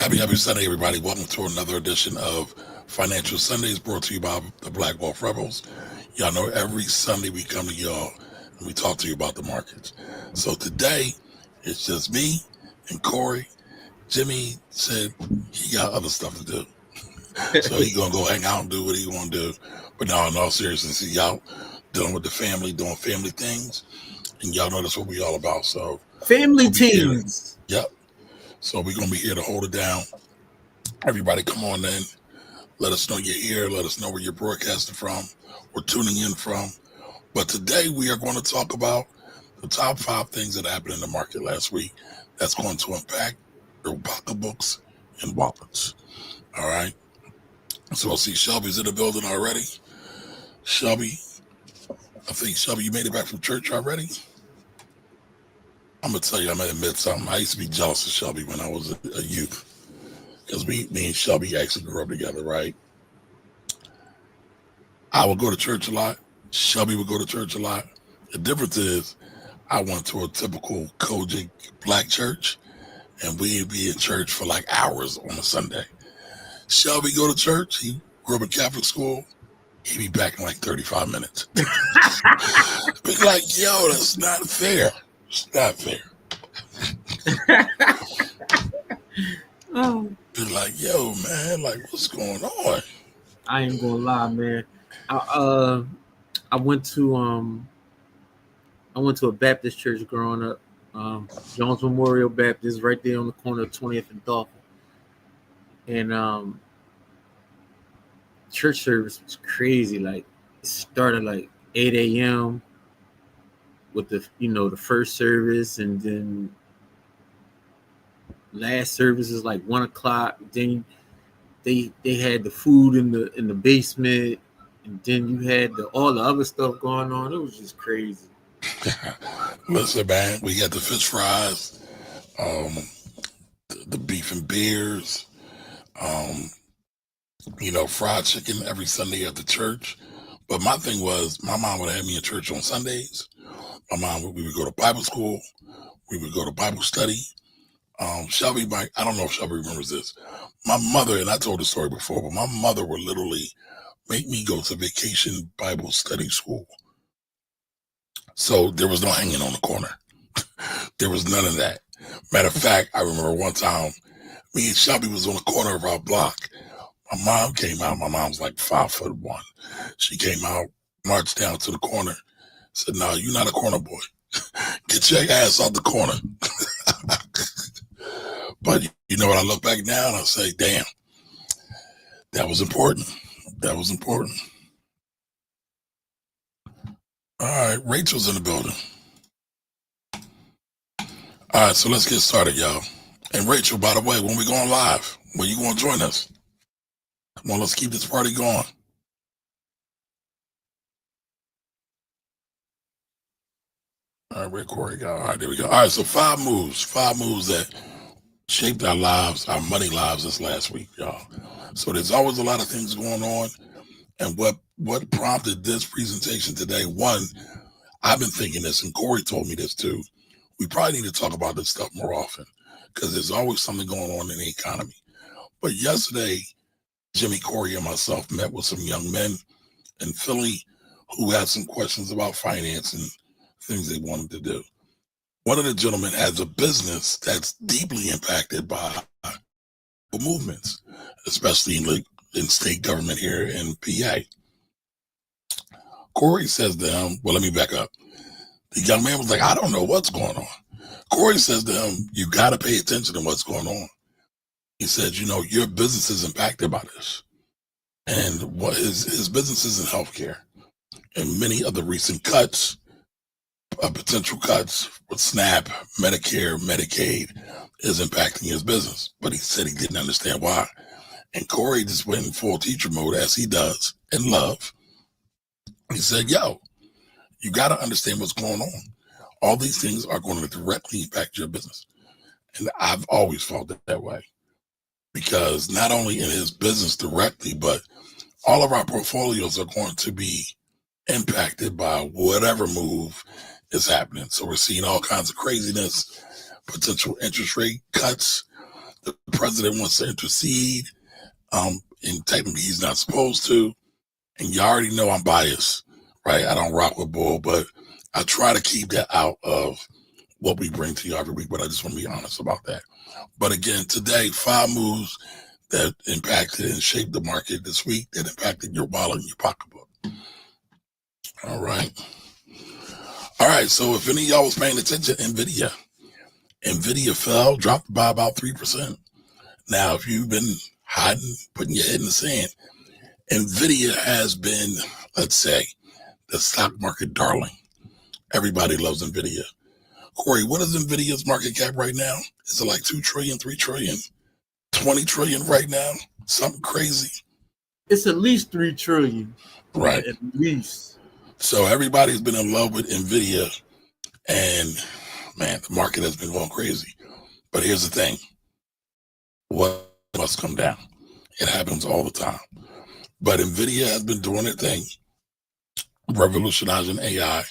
Happy Sunday, everybody. Welcome to another edition of Financial Sundays brought to you by the Black Wealth Rebels. Y'all know every Sunday we come to y'all and we talk to you about the markets. So today, it's just me and Corey. Jimmy said he got other stuff to do. So he going to go hang out and do what he want to do. But now, in all seriousness, he out dealing with the family, doing family things. And y'all know that's what we all about. So Family teams. Yep. So we're going to be here to hold it down. Everybody come on in. Let us know you're here. Let us know where you're broadcasting from or tuning in from. But today we are going to talk about the top 5 things that happened in the market last week that's going to impact your pocketbooks and wallets. All right. So I see Shelby's in the building already. Shelby, I think, Shelby, you made it back from church already? I'm going to tell you, I'm going to admit something. I used to be jealous of Shelby when I was a youth. Because me and Shelby actually grew up together, right? I would go to church a lot. Shelby would go to church a lot. The difference is I went to a typical Kojic black church, and we'd be in church for like hours on a Sunday. Shelby go to church. He grew up in Catholic school. He'd be back in like 35 minutes. Be like, yo, that's not fair. It's not fair. Be like, yo, man, like, what's going on? I ain't gonna lie, man. I went to a Baptist church growing up, Jones Memorial Baptist, right there on the corner of 20th and Dolphin. And church service was crazy. Like, it started like 8 a.m. with the first service, and then last service is like 1 o'clock. Then they had the food in the basement, and then you had all the other stuff going on. It was just crazy. Listen, man, we got the fish fries, the beef and beers, fried chicken every Sunday at the church. But my thing was, my mom would have me in church on Sundays. We would go to Bible school. We would go to Bible study. Shelby, I don't know if Shelby remembers this. My mother, and I told the story before, but my mother would literally make me go to vacation Bible study school. So there was no hanging on the corner. There was none of that. Matter of fact, I remember one time, me and Shelby was on the corner of our block. My mom came out. My mom's like 5'1". She came out, marched down to the corner, said, "No, you're not a corner boy. Get your ass out the corner." But when I look back now and I say, damn, that was important. That was important. All right, Rachel's in the building. All right, so let's get started, y'all. And Rachel, by the way, when we going live, when you going to join us? Come on, let's keep this party going. All right, where Corey go? All right, there we go. All right, so 5 moves that shaped our lives, our money lives this last week, y'all. So there's always a lot of things going on. And what prompted this presentation today, one, I've been thinking this, and Corey told me this too. We probably need to talk about this stuff more often because there's always something going on in the economy. But yesterday, Jimmy, Corey, and myself met with some young men in Philly who had some questions about finance and things they wanted to do. One of the gentlemen has a business that's deeply impacted by movements, especially in state government here in PA. Corey says to him, well, let me back up. The young man was like, I don't know what's going on. Corey says to him, you got to pay attention to what's going on. He said, your business is impacted by this. And what his business is in healthcare. And many of the recent cuts, potential cuts with SNAP, Medicare, Medicaid is impacting his business. But he said he didn't understand why. And Corey just went in full teacher mode, as he does in love. He said, yo, you got to understand what's going on. All these things are going to directly impact your business. And I've always felt that way. Because not only in his business directly, but all of our portfolios are going to be impacted by whatever move is happening. So we're seeing all kinds of craziness, potential interest rate cuts, The president wants to intercede, and technically he's not supposed to. And you already know I'm biased, right? I don't rock with bull, but I try to keep that out of what we bring to you every week. But I just want to be honest about that. But again, today, 5 moves that impacted and shaped the market this week that impacted your wallet and your pocketbook. All right. All right. So if any of y'all was paying attention, NVIDIA fell, dropped by about 3%. Now, if you've been hiding, putting your head in the sand, NVIDIA has been, let's say, the stock market darling. Everybody loves NVIDIA. Corey, what is NVIDIA's market cap right now? Is it like 2 trillion, 3 trillion, 20 trillion right now? Something crazy. It's at least 3 trillion. Right. At least. So everybody's been in love with NVIDIA, and man, the market has been going crazy. But here's the thing. What must come down? It happens all the time. But NVIDIA has been doing their thing, revolutionizing AI,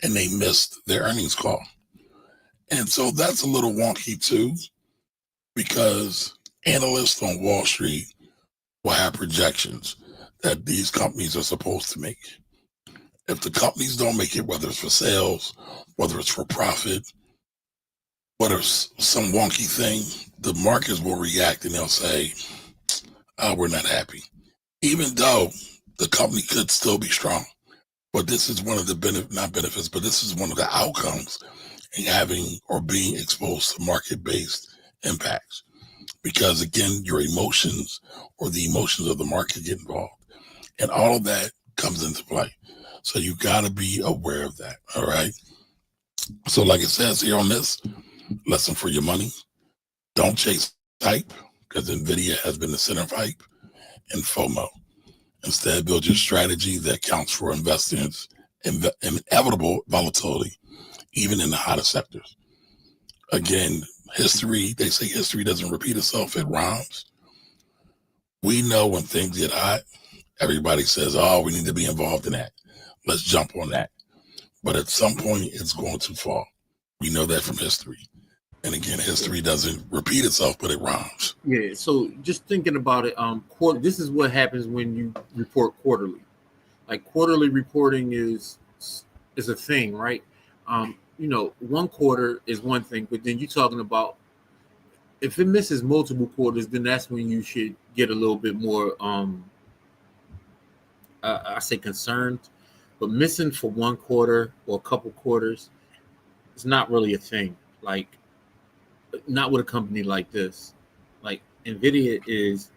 and they missed their earnings call. And so that's a little wonky too, because analysts on Wall Street will have projections that these companies are supposed to make. If the companies don't make it, whether it's for sales, whether it's for profit, whether it's some wonky thing, the markets will react and they'll say, oh, we're not happy. Even though the company could still be strong. But this is one of the not benefits, but this is one of the outcomes in having or being exposed to market-based impacts. Because again, your emotions or the emotions of the market get involved. And all of that comes into play. So you got to be aware of that. All right. So like it says here on this lesson for your money, don't chase hype, because NVIDIA has been the center of hype, and FOMO. Instead, build your strategy that counts for investors in inevitable volatility, even in the hottest sectors. Again, history, they say history doesn't repeat itself, it rhymes. We know when things get hot, everybody says, oh, we need to be involved in that. Let's jump on that. But at some point, it's going to fall. We know that from history. And again, history doesn't repeat itself, but it rhymes. Yeah. So just thinking about it, this is what happens when you report quarterly. Like quarterly reporting is a thing, right? One quarter is one thing, but then you're talking about if it misses multiple quarters, then that's when you should get a little bit more, I say concerned. But missing for one quarter or a couple quarters, it's not really a thing. Like, not with a company like this. Like NVIDIA is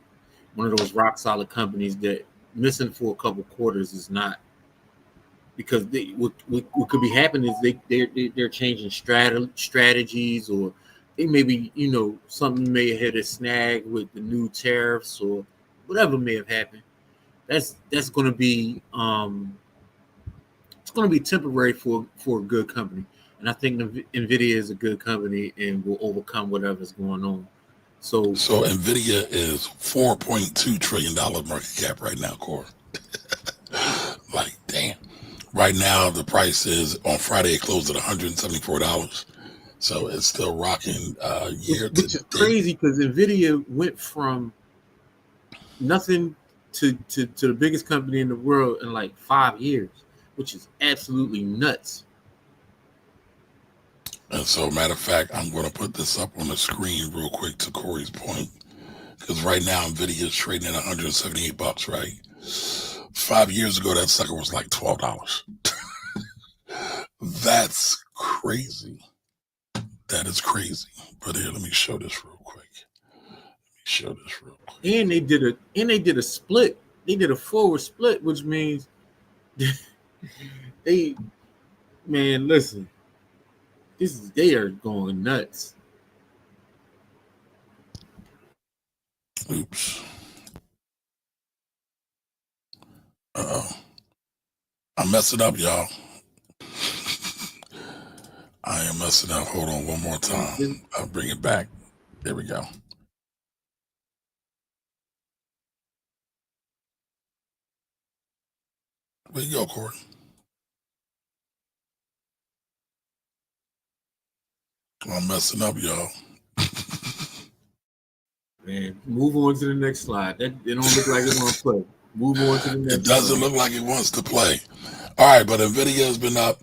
one of those rock solid companies that missing for a couple quarters is not, because what could be happening is they're changing strategies, or they maybe something may have hit a snag with the new tariffs or whatever may have happened. That's going to be it's going to be temporary for a good company, and I think NVIDIA is a good company and will overcome whatever's going on. So NVIDIA is $4.2 trillion market cap right now, Core. Like, damn. Right now, the price is, on Friday, it closed at $174. So it's still rocking year to which is crazy, because NVIDIA went from nothing to the biggest company in the world in like 5 years, which is absolutely nuts. And so, matter of fact, I'm going to put this up on the screen real quick to Corey's point, because right now NVIDIA is trading at $178, right? 5 years ago, that sucker was like $12. That's crazy. That is crazy. But here, let me show this real quick. And they did a split. They did a forward split, which means listen. They are going nuts. Oops. Uh-oh. I'm messing up, y'all. I am messing up. Hold on one more time. I'll bring it back. There we go. Where you go, Corey? I'm messing up, y'all. Man, move on to the next slide. That it don't look like it want to play. Move on to the It next doesn't slide. look like it wants to play. All right, but NVIDIA has been up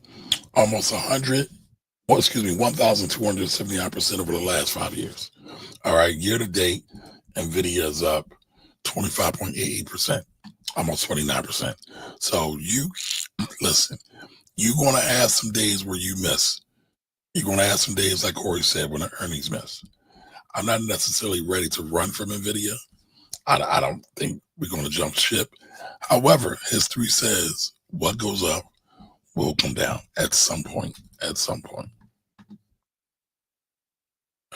almost 1,279% over the last 5 years. All right, year to date, NVIDIA is up 25.88%, almost 29%. So you listen, you're going to have some days where you miss. You're going to have some days, like Corey said, when the earnings miss. I'm not necessarily ready to run from NVIDIA. I don't think we're going to jump ship. However, history says what goes up will come down at some point. At some point.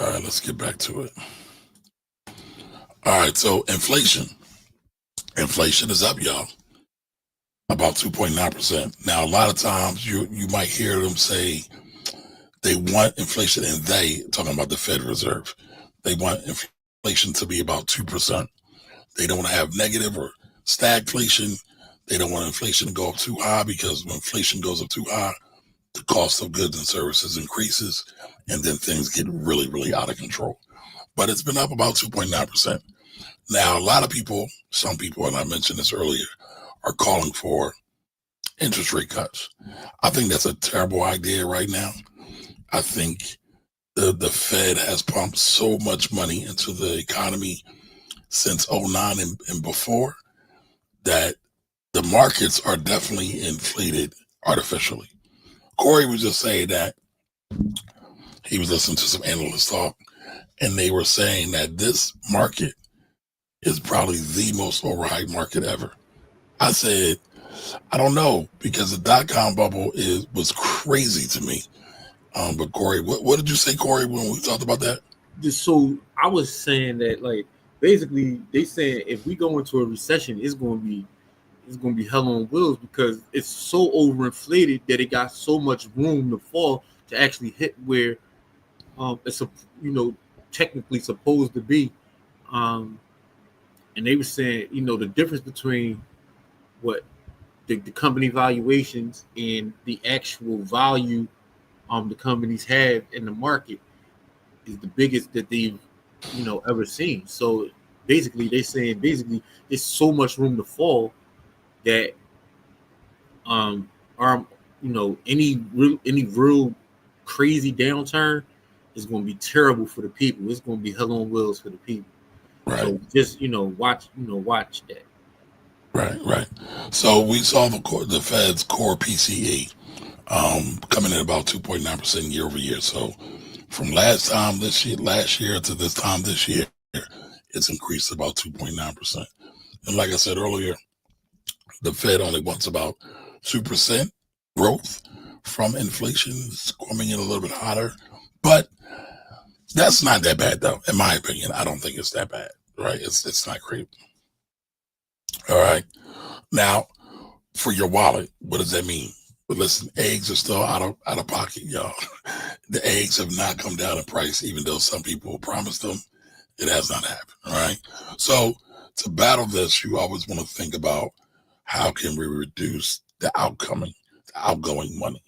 All right, let's get back to it. All right, so inflation. Inflation is up, y'all, about 2.9%. Now, a lot of times you might hear them say they want inflation, and they, talking about the Fed Reserve, they want inflation to be about 2%. They don't want to have negative or stagflation. They don't want inflation to go up too high, because when inflation goes up too high, the cost of goods and services increases, and then things get really, really out of control. But it's been up about 2.9%. Now, a lot of people, some people, and I mentioned this earlier, are calling for interest rate cuts. I think that's a terrible idea right now. I think the Fed has pumped so much money into the economy since '09 and before that the markets are definitely inflated artificially. Corey was just saying that he was listening to some analysts talk, and they were saying that this market is probably the most overhyped market ever. I said, I don't know, because the dot-com bubble was crazy to me. But Corey, what did you say, Corey, when we talked about that? So I was saying that, like, basically they saying if we go into a recession, it's going to be hell on wheels, because it's so overinflated that it got so much room to fall to actually hit where it's technically supposed to be. And they were saying, the difference between what the company valuations and the actual value the companies have in the market is the biggest that they've ever seen. So basically they're saying there's so much room to fall that our any real crazy downturn is going to be terrible for the people. It's going to be hell on wheels for the people. Right. So just watch that. Right. So we saw the Fed's core PCE coming in about 2.9% year over year. So from last year to this time this year, it's increased about 2.9%. And like I said earlier, the Fed only wants about 2% growth from inflation. It's coming in a little bit hotter, but that's not that bad, though. In my opinion, I don't think it's that bad, right? It's not great. All right. Now, for your wallet, what does that mean? But listen, eggs are still out of pocket, y'all. The eggs have not come down in price, even though some people promised them. It has not happened. All right. So to battle this, you always want to think about how can we reduce the outgoing money.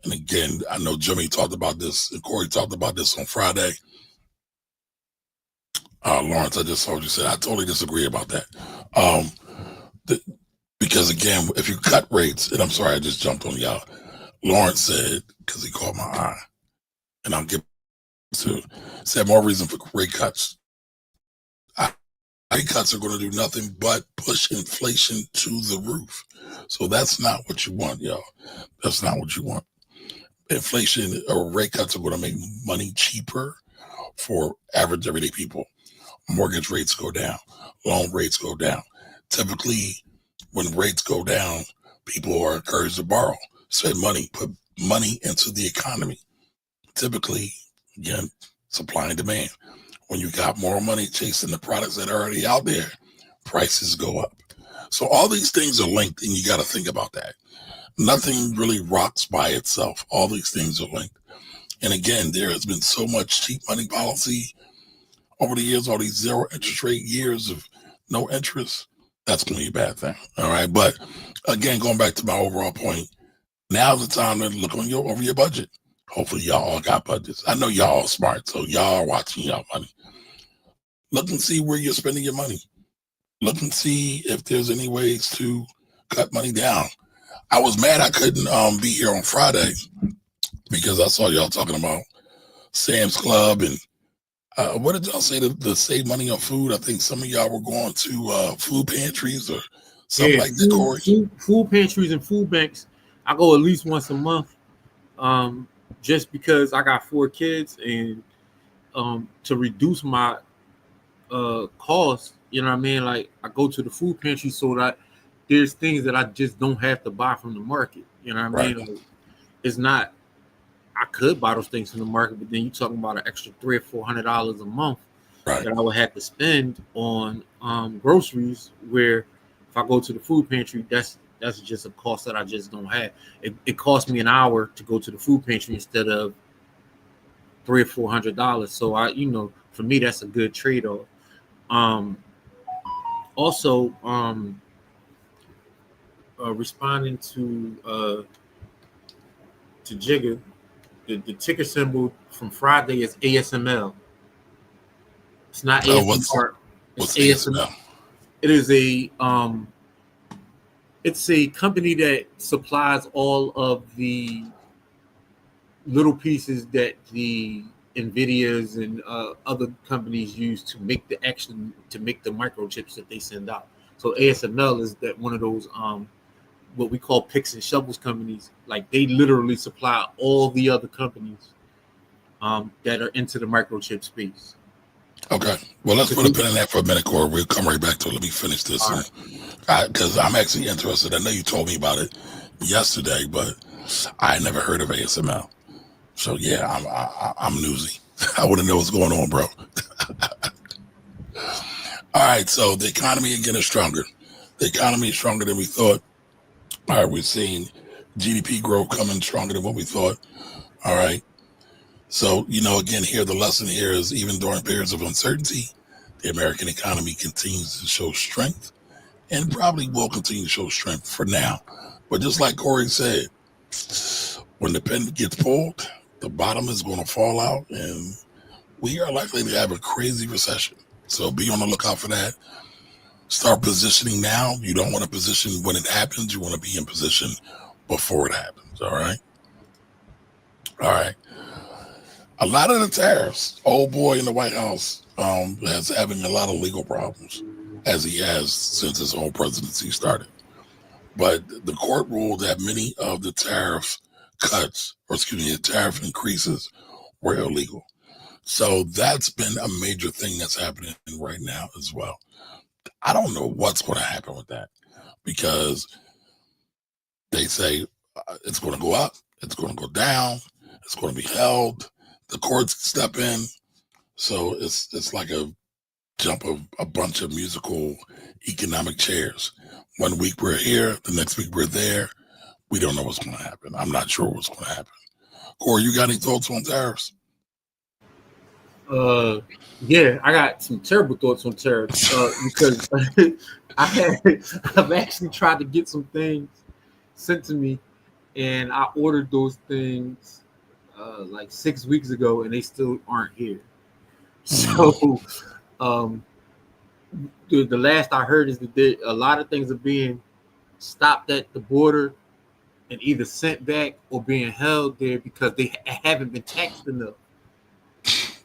And again, I know Jimmy talked about this, and Corey talked about this on Friday. Lawrence, I just heard you say I totally disagree about that. Because again, if you cut rates, and I'm sorry I just jumped on y'all. Lawrence said, because he caught my eye, and I'll get to said more reason for rate cuts. Rate cuts are going to do nothing but push inflation to the roof. So that's not what you want, y'all. That's not what you want. Inflation or rate cuts are going to make money cheaper for average everyday people. Mortgage rates go down, loan rates go down. Typically, when rates go down, people are encouraged to borrow, spend money, put money into the economy. Typically, again, supply and demand. When you got more money chasing the products that are already out there, prices go up. So all these things are linked, and you got to think about that. Nothing really rocks by itself. All these things are linked. And again, there has been so much cheap money policy over the years, all these zero interest rate years of no interest. That's going to be a bad thing. All right. But again, going back to my overall point, now's the time to look over your budget. Hopefully y'all all got budgets. I know y'all are smart, so y'all are watching y'all money. Look and see where you're spending your money. Look and see if there's any ways to cut money down. I was mad I couldn't be here on Friday because I saw y'all talking about Sam's Club and what did y'all say to save money on food? I think some of y'all were going to food pantries or something like that, Corey. Food pantries and food banks. I go at least once a month, just because I got 4 kids and to reduce my costs. You know what I mean? Like I go to the food pantry so that there's things that I just don't have to buy from the market. You know what I mean? Like, it's not. I could buy those things from the market, but then you're talking about an extra $300 or $400 a month that I would have to spend on groceries. Where if I go to the food pantry, that's just a cost that I just don't have. It costs me an hour to go to the food pantry instead of $300 or $400. So for me, that's a good trade-off. Also, responding to Jigga. The ticker symbol from Friday is ASML. It's not ASMR. What's ASML? It is it's a company that supplies all of the little pieces that the NVIDIAs and other companies use to make the microchips that they send out. So ASML is that one of those what we call picks and shovels companies. Like they literally supply all the other companies that are into the microchip space. Okay. Well, let's put a pin in that for a minute, Corey. We'll come right back to it. Let me finish this. Because I'm actually interested. I know you told me about it yesterday, but I never heard of ASML. So, yeah, I'm newsy. I want to know what's going on, bro. All right. So the economy again is stronger. The economy is stronger than we thought. All right, we're seeing GDP growth coming stronger than what we thought. All right. So, again, here, the lesson here is even during periods of uncertainty, the American economy continues to show strength and probably will continue to show strength for now. But just like Corey said, when the pen gets pulled, the bottom is going to fall out and we are likely to have a crazy recession. So be on the lookout for that. Start positioning now. You don't want to position when it happens. You want to be in position before it happens. All right. All right. A lot of the tariffs, old boy in the White House has having a lot of legal problems, as he has since his whole presidency started. But the court ruled that many of the tariff the tariff increases were illegal. So that's been a major thing that's happening right now as well. I don't know what's going to happen with that because they say it's going to go up, it's going to go down, it's going to be held. The courts step in. So it's like a jump of a bunch of musical economic chairs. 1 week we're here, the next week we're there. We don't know what's going to happen. I'm not sure what's going to happen. Corey, you got any thoughts on tariffs? Yeah, I got some terrible thoughts on tariffs because I've actually tried to get some things sent to me, and I ordered those things like 6 weeks ago, and they still aren't here. So, the last I heard is that a lot of things are being stopped at the border and either sent back or being held there because they haven't been taxed enough.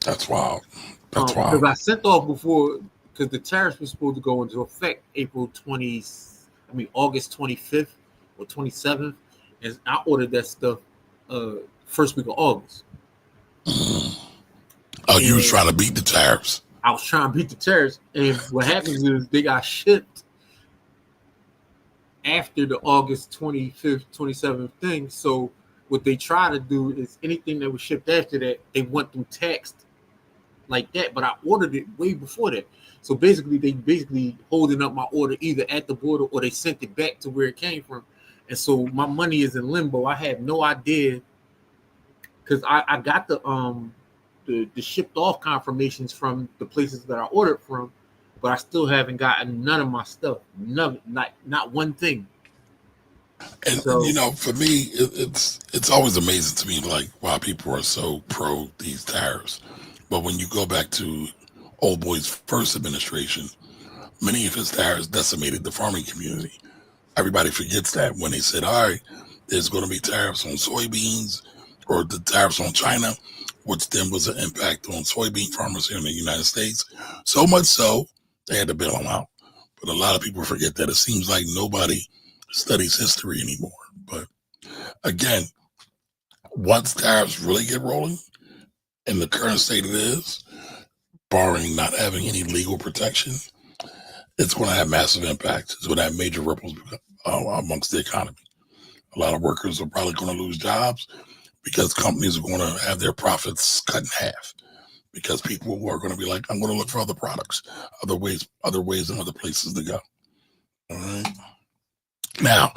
That's wild. That's wild. Because I sent off before, because the tariffs were supposed to go into effect August 25th or 27th, and I ordered that stuff first week of August. Oh, you was trying to beat the tariffs. I was trying to beat the tariffs, and what happens is they got shipped after the August 25th, 27th thing. So what they try to do is anything that was shipped after that, they went through taxed like that, but I ordered it way before that. So basically, they holding up my order either at the border or they sent it back to where it came from. And so my money is in limbo. I have no idea because I got the shipped off confirmations from the places that I ordered from, but I still haven't gotten none of my stuff. None, not one thing. And so, for me, it's always amazing to me, like why people are so pro these tariffs. But when you go back to Old Boy's first administration, many of his tariffs decimated the farming community. Everybody forgets that when they said, all right, there's going to be tariffs on soybeans or the tariffs on China, which then was an impact on soybean farmers here in the United States. So much so, they had to bail them out. But a lot of people forget that. It seems like nobody studies history anymore. But again, once tariffs really get rolling, in the current state it is, barring not having any legal protection, it's going to have massive impacts. It's going to have major ripples amongst the economy. A lot of workers are probably going to lose jobs because companies are going to have their profits cut in half because people are going to be like, I'm going to look for other products, other ways and other places to go. All right. Now,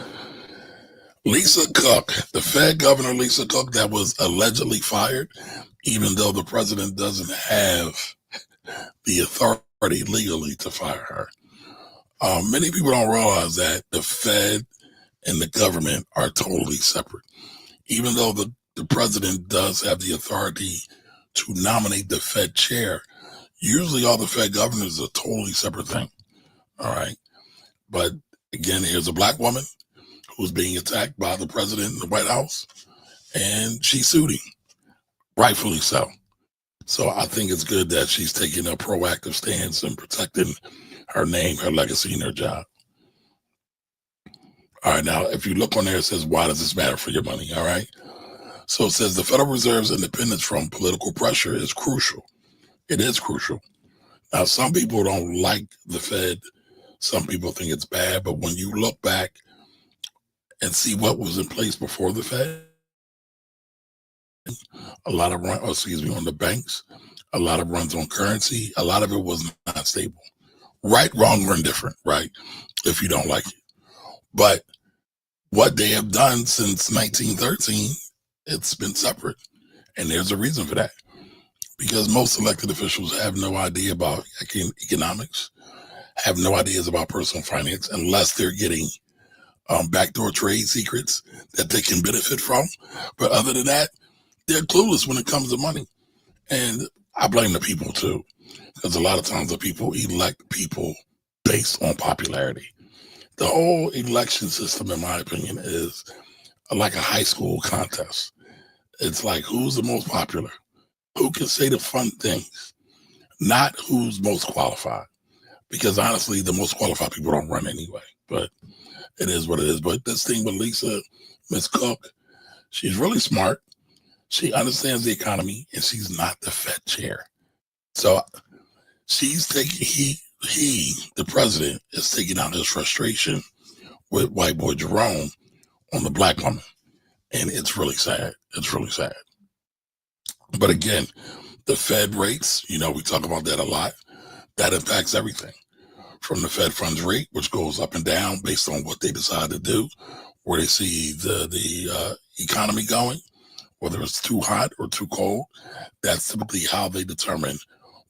Lisa Cook, the Fed governor Lisa Cook, that was allegedly fired, even though the president doesn't have the authority legally to fire her. Many people don't realize that the Fed and the government are totally separate. Even though the president does have the authority to nominate the Fed chair, usually all the Fed governors are a totally separate thing. All right. But again, here's a black woman who's being attacked by the president in the White House, and she sued him, rightfully so. So I think it's good that she's taking a proactive stance in protecting her name, her legacy, and her job. All right, now, if you look on there, it says, why does this matter for your money? All right. So it says the Federal Reserve's independence from political pressure is crucial. It is crucial. Now, some people don't like the Fed. Some people think it's bad. But when you look back and see what was in place before the Fed, a lot of on the banks, a lot of runs on currency, a lot of it was not stable. Right, wrong, or indifferent, right? If you don't like it. But what they have done since 1913, it's been separate. And there's a reason for that. Because most elected officials have no idea about economics, have no ideas about personal finance, unless they're getting backdoor trade secrets that they can benefit from. But other than that, they're clueless when it comes to money. And I blame the people too, because a lot of times the people elect people based on popularity. The whole election system, in my opinion, is like a high school contest. It's like, who's the most popular? Who can say the fun things? Not who's most qualified. Because honestly, the most qualified people don't run anyway. But it is what it is. But this thing with Lisa, Miss Cook, she's really smart. She understands the economy, and she's not the Fed chair. So she's taking, the president, is taking out his frustration with white boy Jerome on the black woman. And it's really sad. It's really sad. But again, the Fed rates, we talk about that a lot. That impacts everything. From the Fed funds rate, which goes up and down based on what they decide to do, where they see the economy going, whether it's too hot or too cold. That's typically how they determine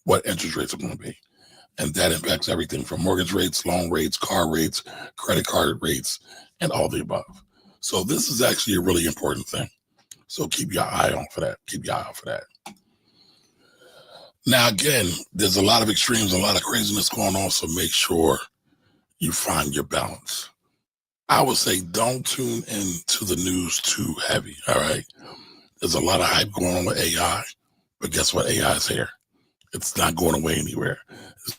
what interest rates are going to be. And that impacts everything from mortgage rates, loan rates, car rates, credit card rates, and all the above. So this is actually a really important thing. So keep your eye on for that. Keep your eye out for that. Now, again, there's a lot of extremes, a lot of craziness going on, so make sure you find your balance. I would say don't tune into the news too heavy, all right? There's a lot of hype going on with AI, but guess what? AI is here. It's not going away anywhere. It's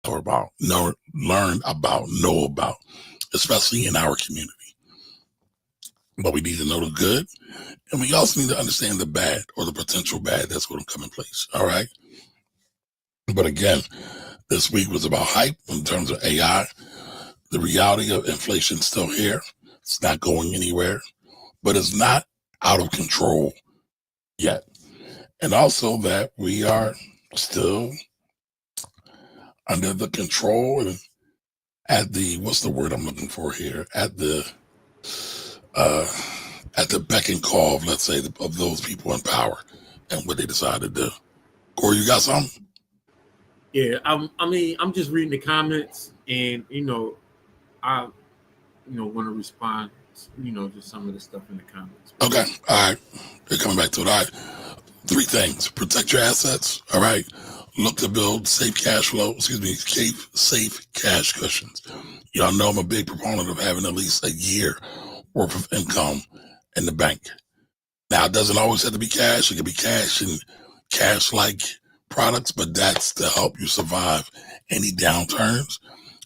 about, learn about, know about, especially in our community. But we need to know the good, and we also need to understand the bad or the potential bad that's going to come in place, all right? But again, this week was about hype in terms of AI. The reality of inflation is still here. It's not going anywhere, but it's not out of control yet. And also that we are still under the control and at the, what's the word I'm looking for here? At the beck and call of, let's say, of those people in power and what they decide to do. Corey, you got something? Yeah, I'm just reading the comments, and I want to respond, to some of the stuff in the comments. Okay, all right. We're coming back to it. All right. 3 things. Protect your assets, all right? Look to build safe cash cushions. Y'all know I'm a big proponent of having at least a year worth of income in the bank. Now, it doesn't always have to be cash. It can be cash and cash-like products, but that's to help you survive any downturns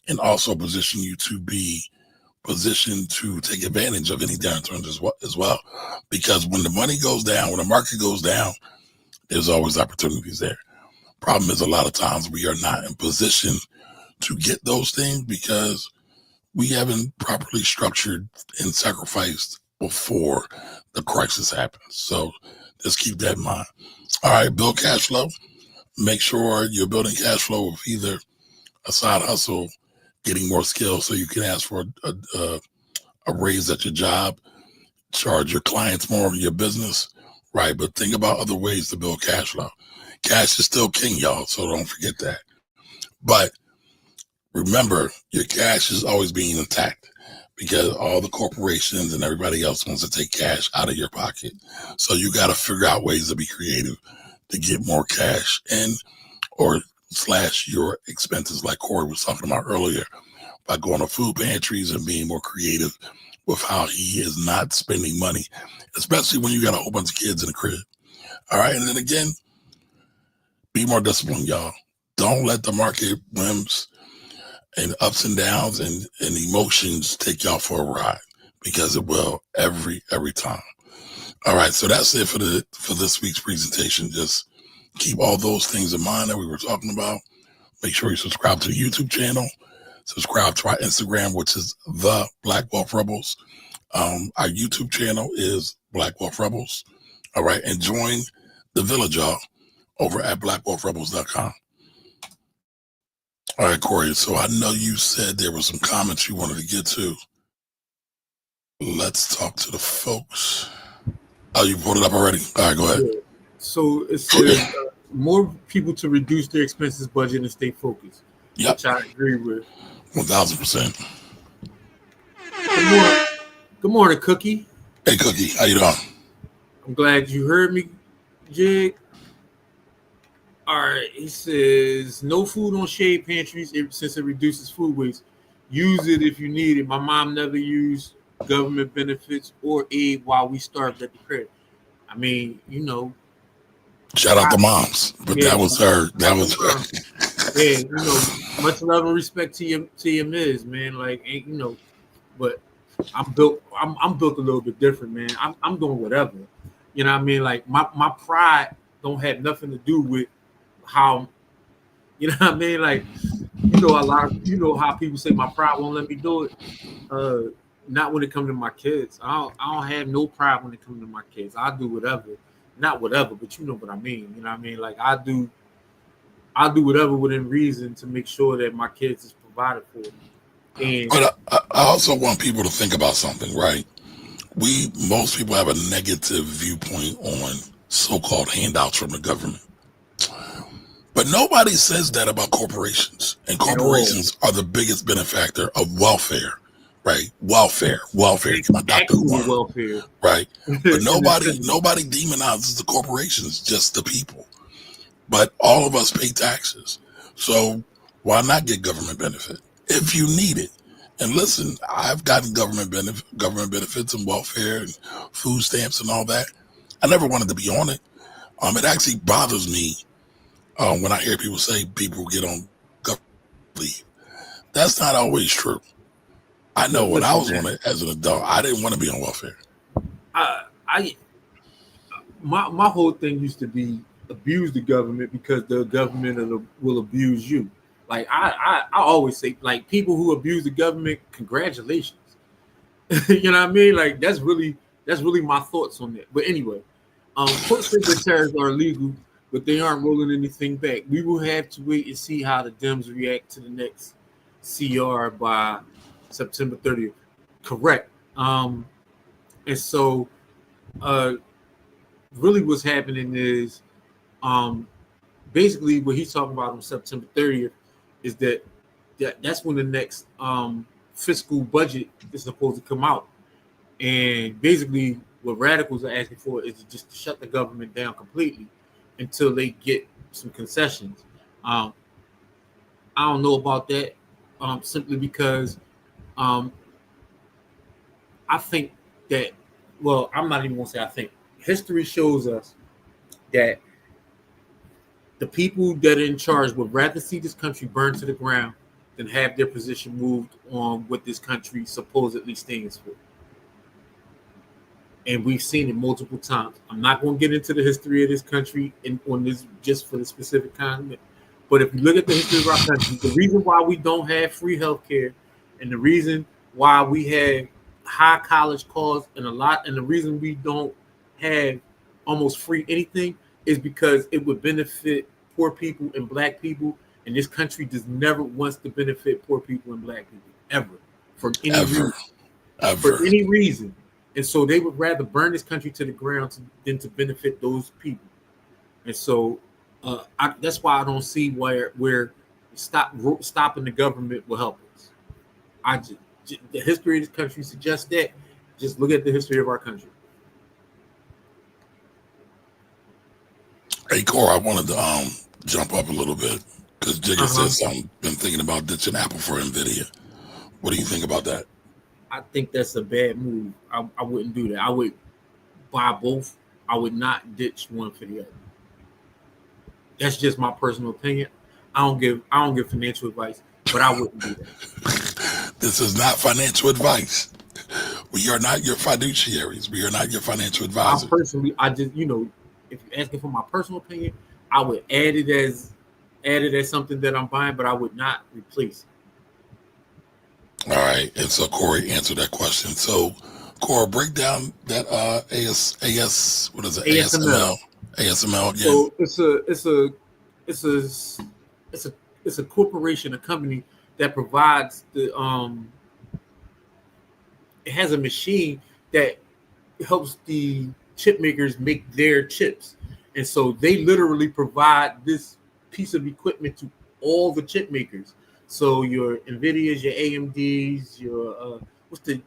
and also position you to be positioned to take advantage of any downturns as well. Because when the money goes down, when the market goes down, there's always opportunities there. Problem is, a lot of times we are not in position to get those things because we haven't properly structured and sacrificed before the crisis happens. So just keep that in mind. All right, build cash flow. Make sure you're building cash flow with either a side hustle, getting more skills so you can ask for a raise at your job, charge your clients more in your business, right? But think about other ways to build cash flow. Cash is still king, y'all, so don't forget that. But remember, your cash is always being attacked because all the corporations and everybody else wants to take cash out of your pocket. So you got to figure out ways to be creative to get more cash in or slash your expenses like Corey was talking about earlier by going to food pantries and being more creative with how he is not spending money, especially when you got a whole bunch of kids in the crib. All right. And then again, be more disciplined, y'all. Don't let the market whims and ups and downs and emotions take y'all for a ride because it will every time. All right, so that's it for this week's presentation. Just keep all those things in mind that we were talking about. Make sure you subscribe to the YouTube channel. Subscribe to our Instagram, which is the Black Wealth Rebels. Our YouTube channel is Black Wealth Rebels. All right, and join the village, y'all, over at blackwealthrebels.com. All right, Corey, so I know you said there were some comments you wanted to get to. Let's talk to the folks. Oh, you pulled it up already? All right, go ahead. Yeah. So it says more people to reduce their expenses budget and stay focused, which I agree with. 1,000%. Good morning, Cookie. Hey, Cookie, how you doing? I'm glad you heard me, Jig. All right, he says no food on shade pantries since it reduces food waste. Use it if you need it. My mom never used government benefits or aid while we starved at the crib. I mean, shout out to moms, but that was her. That was her. Yeah, much love and respect to your Miz, man. Like, but I'm built a little bit different, man. I'm doing whatever. You know what I mean? Like my pride don't have nothing to do with how, you know what I mean? Like, how people say my pride won't let me do it. Not when it comes to my kids. I don't have no pride when it comes to my kids. I do whatever. Not whatever, but you know what I mean. You know what I mean? Like I'll do whatever within reason to make sure that my kids is provided for. But I also want people to think about something, right? Most people have a negative viewpoint on so-called handouts from the government. But nobody says that about corporations. And corporations are the biggest benefactor of welfare, right? Welfare. My Dr. Welfare. Right? But nobody demonizes the corporations, just the people. But all of us pay taxes. So why not get government benefit if you need it? And listen, I've gotten government benefits and welfare and food stamps and all that. I never wanted to be on it. It actually bothers me when I hear people say people get on government leave. That's not always true. I know when I was on it as an adult, I didn't want to be on welfare. My whole thing used to be abuse the government because the government will abuse you. Like I always say, like people who abuse the government, congratulations. You know what I mean? Like that's really my thoughts on that. But anyway, post-trade tariffs are illegal, but they aren't rolling anything back. We will have to wait and see how the Dems react to the next CR by September 30th. Correct. And so really what's happening is basically what he's talking about on September 30th is that's when the next fiscal budget is supposed to come out. And basically what radicals are asking for is just to shut the government down completely until they get some concessions. Um, I don't know about that, simply because um, I think that, well, I'm not even going to say I think. History shows us that the people that are in charge would rather see this country burned to the ground than have their position moved on what this country supposedly stands for. And we've seen it multiple times. I'm not going to get into the history of this country on this just for the specific continent. But if you look at the history of our country, the reason why we don't have free healthcare, and the reason why we have high college costs, and the reason we don't have almost free anything is because it would benefit poor people and black people. And this country does never wants to benefit poor people and black people ever, for any reason. For any reason. And so they would rather burn this country to the ground than to benefit those people. And so that's why I don't see where stopping the government will help us. The history of this country suggests that. Just look at the history of our country. Hey, Cora, I wanted to jump up a little bit because Jigga says something. Been thinking about ditching Apple for NVIDIA. What do you think about that? I think that's a bad move. I wouldn't do that. I would buy both. I would not ditch one for the other. That's just my personal opinion. I don't give financial advice, but I wouldn't do that. This is not financial advice. We are not your fiduciaries. We are not your financial advisors. I just, if you're asking for my personal opinion, I would add it as something that I'm buying, but I would not replace it. All right, and so Corey answered that question. So, Cora, break down that what is it? ASML So again. it's a corporation, a company that provides the it has a machine that helps the chip makers make their chips, and so they literally provide this piece of equipment to all the chip makers. So your NVIDIAs, your AMDs, your what's the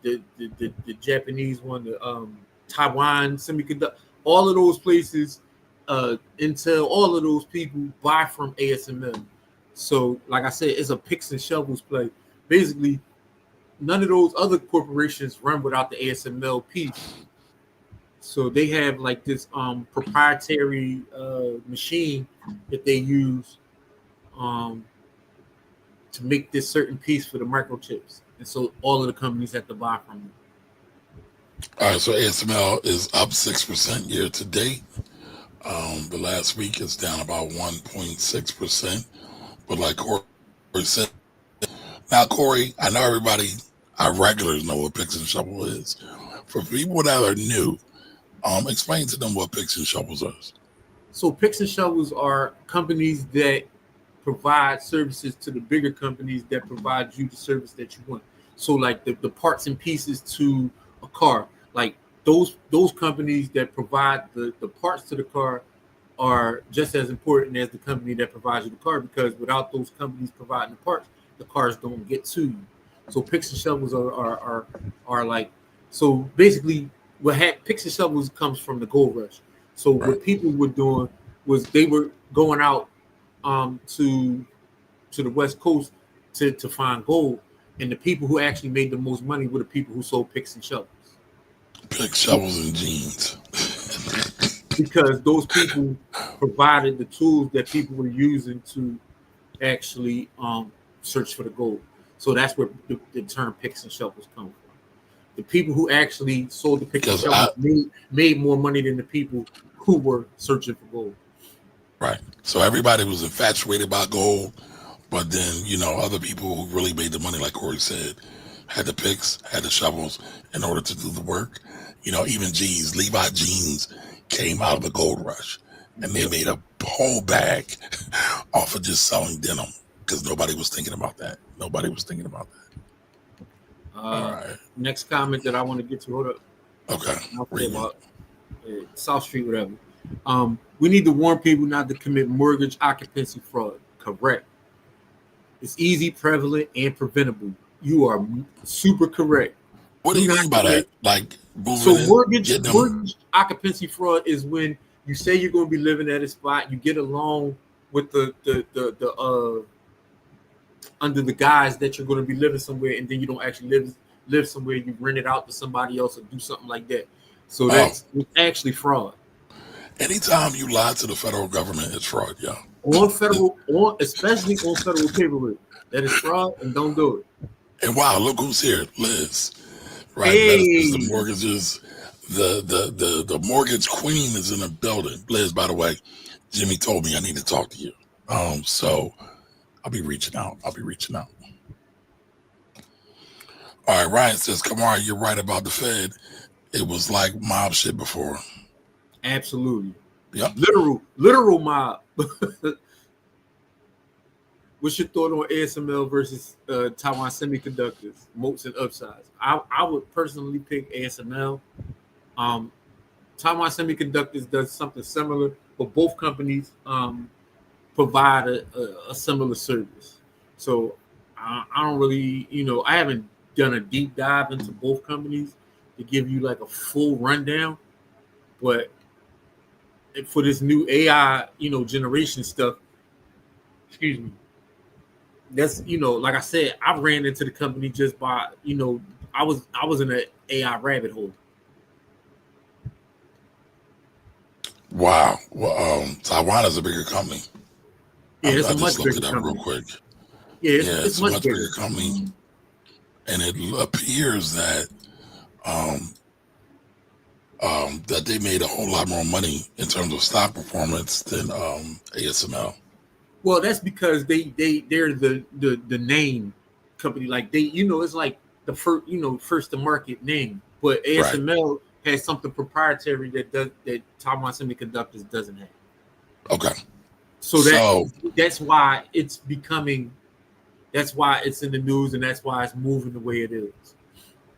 Japanese one, the Taiwan Semiconductor, all of those places, Intel, all of those people buy from ASML. So, like I said, it's a picks and shovels play. Basically, none of those other corporations run without the ASML piece. So they have like this proprietary machine that they use to make this certain piece for the microchips, and so all of the companies have to buy from them. All right, so ASML is up 6% year to date. The last week is down about 1.6%. But like Corey said, now Corey, I know everybody, our regulars know what picks and shovel is. For people that are new, explain to them what picks and shovels is. So picks and shovels are companies that provide services to the bigger companies that provide you the service that you want. So like the parts and pieces to a car, like those companies that provide the parts to the car are just as important as the company that provides you the car, because without those companies providing the parts, the cars don't get to you. So picks and shovels are like, so basically picks and shovels comes from the gold rush. So what people were doing was they were going out to the West Coast to find gold, and the people who actually made the most money were the people who sold picks and shovels. Picks, shovels, and jeans. Because those people provided the tools that people were using to actually search for the gold. So that's where the term picks and shovels come from. The people who actually sold the picks and shovels made more money than the people who were searching for gold. Right. So everybody was infatuated by gold, but then, other people who really made the money, like Corey said, had the picks, had the shovels in order to do the work. Even jeans, Levi jeans came out of the gold rush, and they made a whole bag off of just selling denim because nobody was thinking about that. All right. Next comment that I want to get to. Hold up. Okay. About South Street, whatever. We need to warn people not to commit mortgage occupancy fraud. Correct. It's easy, prevalent, and preventable. You are super correct. What do you mean by that? Like, mortgage occupancy fraud is when you say you're going to be living at a spot, you get a loan with the under the guise that you're going to be living somewhere, and then you don't actually live somewhere. You rent it out to somebody else or do something like that. So that's actually fraud. Anytime you lie to the federal government, it's fraud, yeah. Especially on federal paperwork, that is fraud, and don't do it. And wow, look who's here, Liz. Right, Hey. the mortgages, the mortgage queen is in the building. Liz, by the way, Jimmy told me I need to talk to you. So I'll be reaching out. All right, Ryan says, Kamar, you're right about the Fed. It was like mob shit before. Absolutely. Yep. Literal mob. What's your thought on ASML versus Taiwan Semiconductors, moats and upsides? I would personally pick ASML. Taiwan Semiconductors does something similar, but both companies provide a similar service. So I don't really, I haven't done a deep dive into both companies to give you like a full rundown, but for this new AI, generation stuff, excuse me, that's, like I said, I ran into the company just by, I was in an AI rabbit hole. Wow. Well, Taiwan is a bigger company. Yeah, it's I a just much looked bigger it up company. real quick. Yeah, it's a much bigger company. And it appears that that they made a whole lot more money in terms of stock performance than ASML. Well, that's because they're the name company. Like they, it's like the first to market name. But ASML has something proprietary that Taiwan Semiconductors doesn't have. Okay. So that's why it's becoming. That's why it's in the news, and that's why it's moving the way it is.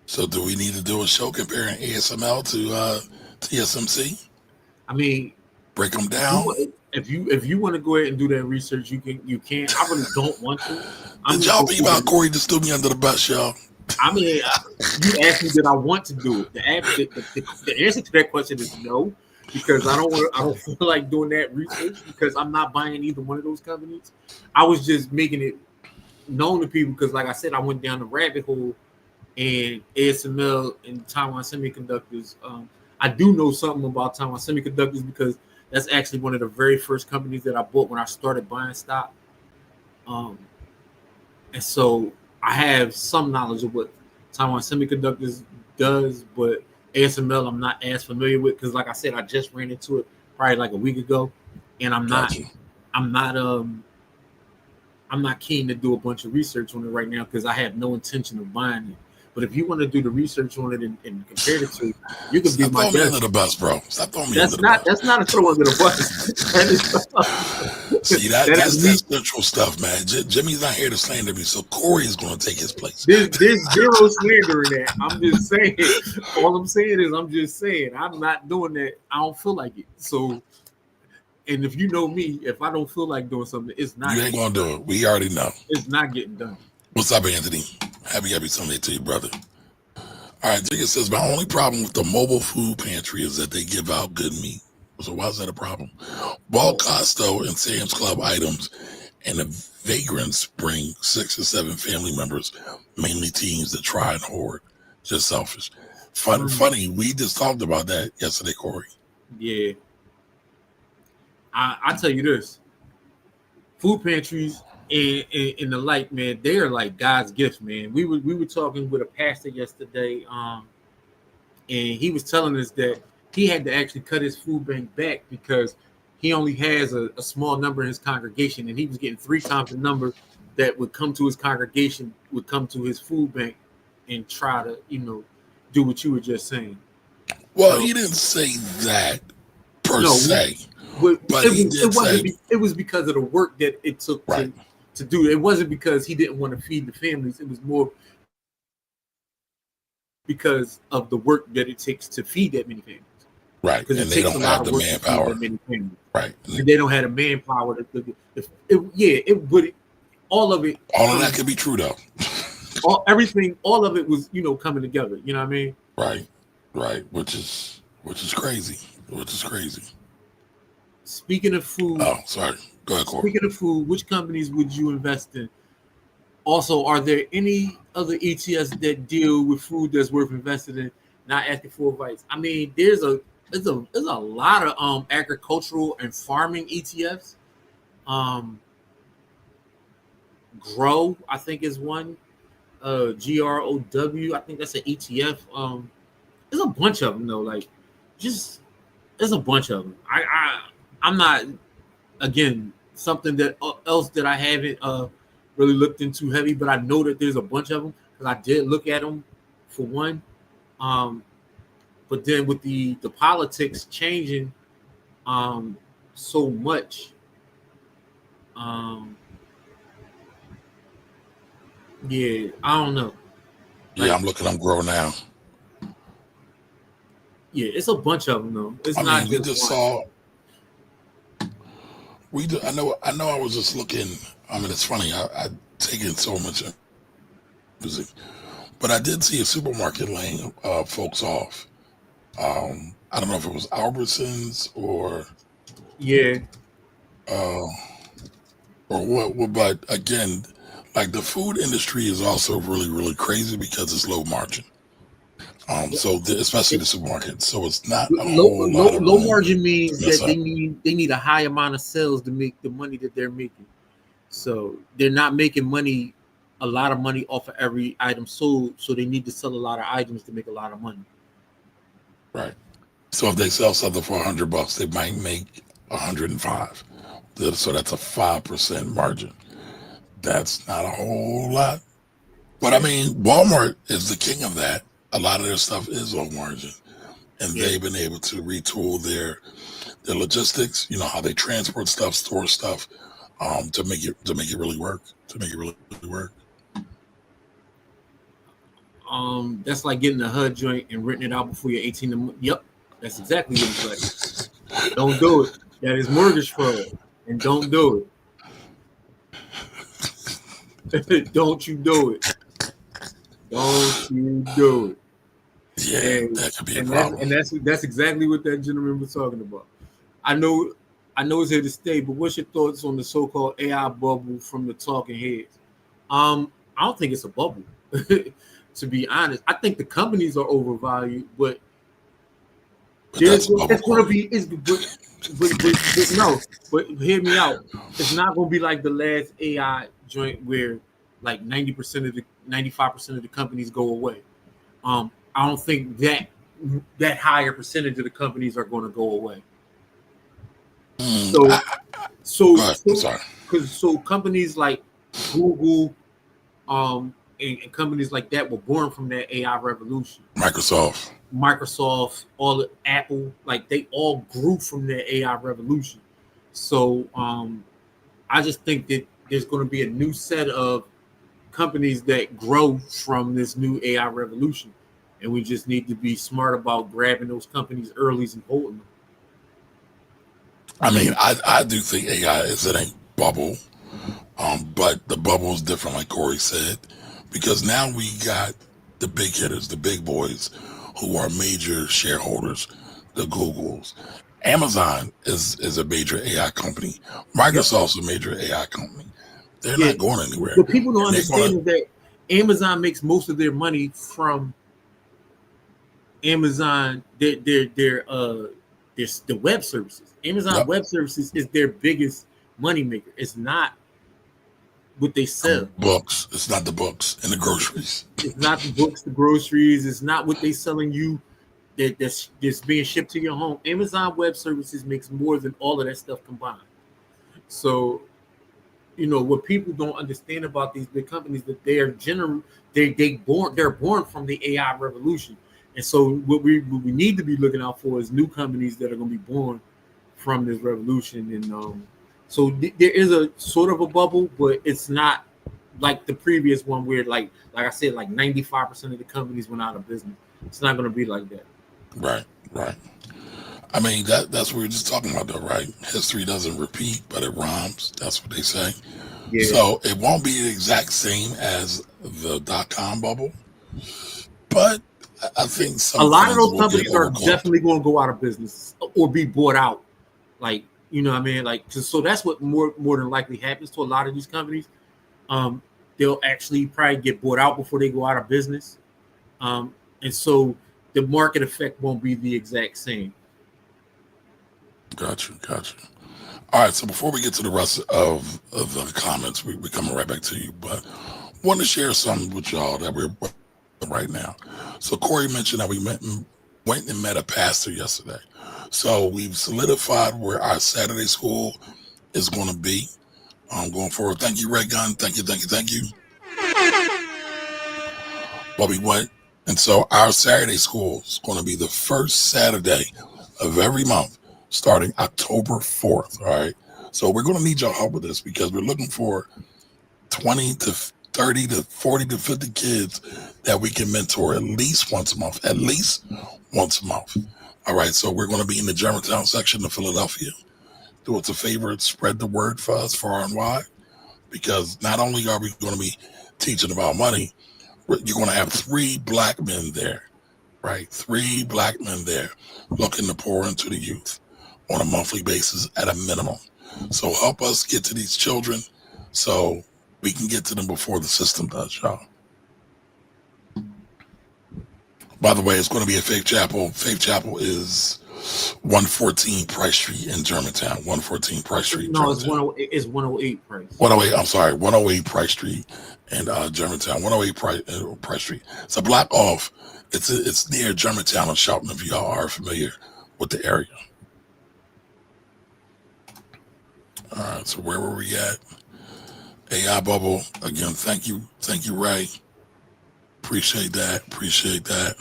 So, do we need to do a show comparing ASML to TSMC? I mean, break them down. If you want to go ahead and do that research, you can. I really don't want to. Did y'all think about Corey just threw me under the bus, y'all? I mean, you asked me did I want to do it. The answer to that question is no, because I don't feel like doing that research because I'm not buying either one of those companies. I was just making it known to people because, like I said, I went down the rabbit hole, and ASML and Taiwan Semiconductors. I do know something about Taiwan Semiconductors because that's actually one of the very first companies that I bought when I started buying stock. And so I have some knowledge of what Taiwan Semiconductors does, but ASML I'm not as familiar with because, like I said, I just ran into it probably like a week ago, and I'm not keen to do a bunch of research on it right now because I have no intention of buying it. But if you want to do the research on it and compare it to, you can be my guest. Under the bus, bro. Stop throwing me under the bus. That's not a throw under the bus. See, that's central stuff, man. Jimmy's not here to slander me, so Corey is going to take his place. There's zero slander in that. I'm just saying. All I'm saying is I'm just saying. I'm not doing that. I don't feel like it. So, and if you know me, if I don't feel like doing something, it's not. You ain't going to do it. We already know. It's not getting done. What's up, Anthony? Happy Sunday to you, brother. All right, Jigga says, my only problem with the mobile food pantry is that they give out good meat. So why is that a problem? Bulk Costco and Sam's Club items and the vagrants bring 6 or 7 family members, mainly teens, to try and hoard. Just selfish. Funny, we just talked about that yesterday, Corey. Yeah. I tell you this. Food pantries and the like, man, they are like God's gifts, man. We were talking with a pastor yesterday, and he was telling us that he had to actually cut his food bank back because he only has a small number in his congregation, and he was getting 3 times the number that would come to his congregation would come to his food bank and try to, do what you were just saying. Well, he didn't say that per se, but it was because of the work that it took to do it. It wasn't because he didn't want to feed the families. It was more because of the work that it takes to feed that many families. Right, because it takes a lot of manpower. Right, and they don't have the manpower. All of that could be true though. all of it was coming together. You know what I mean? Right, which is crazy. Speaking of food, oh sorry, Go ahead, Corey. Speaking of food, which companies would you invest in? Also, are there any other ETFs that deal with food that's worth investing in? Not asking for advice. I mean, there's a lot of agricultural and farming ETFs. Grow, I think, is one. GROW, I think that's an ETF. There's a bunch of them though. Like, just there's a bunch of them. I'm not, again, something that else that I haven't really looked into heavy, but I know that there's a bunch of them because I did look at them for one. But then with the politics changing so much, yeah, I don't know. Yeah, I'm looking. I'm Grow now. Yeah, it's a bunch of them though. It's I not mean, we just just one. saw. I know. I was just looking. I mean, it's funny. I take in so much music, but I did see a supermarket laying folks off. I don't know if it was Albertsons or Yeah, uh, or what. But again, like the food industry is also really, really crazy because it's low margin. So especially the supermarket. So it's not a whole lot of low room margin to means mess that up. they need a high amount of sales to make the money that they're making. So they're not making a lot of money off of every item sold. So they need to sell a lot of items to make a lot of money. Right. So if they sell something for $100, they might make 105. So that's a 5% margin. That's not a whole lot. But I mean, Walmart is the king of that. A lot of their stuff is low margin, and Yeah. they've been able to retool their logistics. You know how they transport stuff, store stuff, to make it really work. That's like getting a HUD joint and renting it out before you're 18 a month. Yep, that's exactly what it's like. Don't do it. That is mortgage fraud, and don't do it. Don't you do it. Don't you do it. Yeah, And that could be a problem. that's exactly what that gentleman was talking about. I know it's here to stay, but what's your thoughts on the so-called AI bubble from the talking heads? I don't think it's a bubble. To be honest, I think the companies are overvalued, but that's a bubble. it's going to be but no. But hear me out. It's not going to be like the last AI joint where like 90% of the 95% of the companies go away. I don't think that higher percentage of the companies are going to go away. So companies like Google, and companies like that were born from that AI revolution. Microsoft, all the Apple, like they all grew from that AI revolution. So I just think that there's going to be a new set of companies that grow from this new AI revolution, and we just need to be smart about grabbing those companies early and holding them. I mean, I do think AI is in a bubble, but the bubble is different, like Corey said, because now we got the big hitters, the big boys, who are major shareholders, the Googles. Amazon is a major AI company. Microsoft's a major AI company. They're not going anywhere. What people don't understand is that Amazon makes most of their money from Amazon, the web services. Amazon Web Services is their biggest money maker. It's not what they sell. Books. It's not the books and the groceries. It's not the books, the groceries. It's not what they selling you that's being shipped to your home. Amazon Web Services makes more than all of that stuff combined. So, what people don't understand about these big companies that they are they're born from the AI revolution. And so what we need to be looking out for is new companies that are going to be born from this revolution. And so there is a sort of a bubble, but it's not like the previous one where like I said, like 95% of the companies went out of business. It's not going to be like that. Right. I mean, that's what we were just talking about, though, right? History doesn't repeat, but it rhymes. That's what they say. Yeah. So it won't be the exact same as the .com bubble, but I think a lot of those companies are definitely going to go out of business or be bought out. Like You know what I mean? Like, so that's what more than likely happens to a lot of these companies. They'll actually probably get bought out before they go out of business. And so the market effect won't be the exact same. Gotcha. All right, so before we get to the rest of the comments, we're coming right back to you, but want to share something with y'all that we're right now. So Corey mentioned that we went and met a pastor yesterday. So we've solidified where our Saturday school is going to be going forward. Thank you, Red Gun. Thank you. But we went, and so our Saturday school is going to be the first Saturday of every month, starting October 4th. All right. So we're going to need your help with this because we're looking for 20 to 30 to 40 to 50 kids that we can mentor at least once a month. All right. So we're going to be in the Germantown section of Philadelphia. Do us a favor, spread the word for us far and wide, because not only are we going to be teaching about money, you're going to have 3 black men there, right? 3 black men there looking to pour into the youth on a monthly basis at a minimum. So help us get to these children so we can get to them before the system does, y'all. By the way, it's going to be at Faith Chapel. Faith Chapel is 114 Price Street in Germantown. 114 Price Street. No, it's 108 Price. 108. I'm sorry, 108 Price Street in Germantown. 108 Price Street. It's a block off. It's near Germantown and Shelton. If y'all are familiar with the area. All right. So where were we at? AI Bubble again. Thank you, Ray. Appreciate that.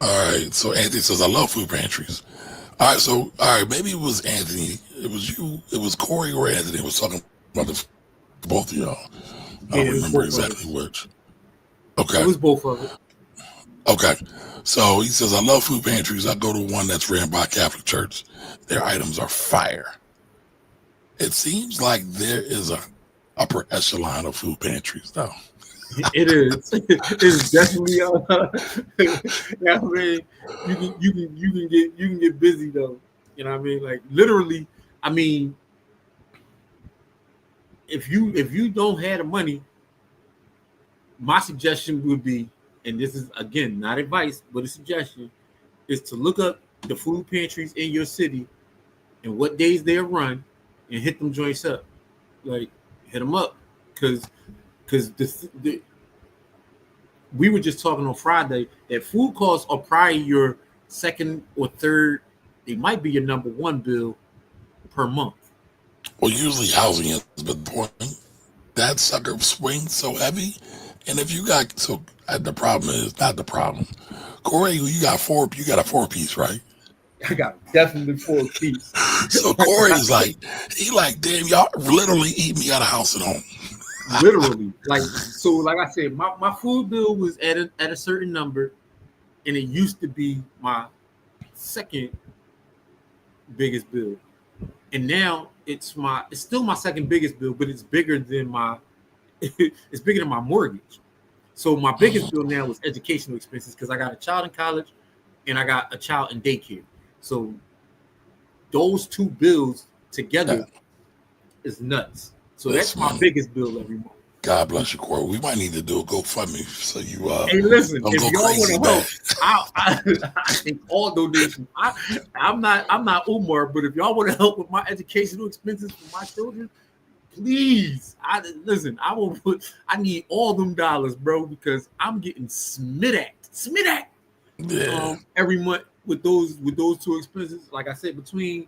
All right. So Anthony says, I love food pantries. All right. Maybe it was Anthony. It was you. It was Corey or Anthony was talking about both of y'all. I don't remember exactly which. Okay. It was both of it. Okay. So he says, I love food pantries. I go to one that's ran by a Catholic church. Their items are fire. It seems like there is a upper echelon of food pantries, though. It is. It's definitely. I mean, you can get busy though. You know what I mean? Like literally. I mean, if you don't have the money, my suggestion would be, and this is again not advice, but a suggestion, is to look up the food pantries in your city and what days they run, and hit them joints up. Like hit them up, because we were just talking on Friday that food costs are probably your second or third. They might be your number 1 bill per month. Well, usually housing is, but the point that sucker swings so heavy, and if you got the problem is not the problem. Corey, you got a 4-piece, right? I got definitely 4 piece. So Corey's like damn, y'all literally eat me out of house and home. Literally, like I said, my food bill was at a certain number, and it used to be my second biggest bill, and now it's still my second biggest bill, but it's bigger than my mortgage. So my biggest bill now is educational expenses because I got a child in college and I got a child in daycare. So those 2 bills together is nuts. So that's my biggest bill every month. God bless you, Corey. We might need to do a GoFundMe so you hey, listen, don't if go y'all crazy, want to help, I think all donations. I'm not Umar, but if y'all want to help with my educational expenses for my children, please. I need all them dollars, bro, because I'm getting smittacked every month with those 2 expenses. Like I said, between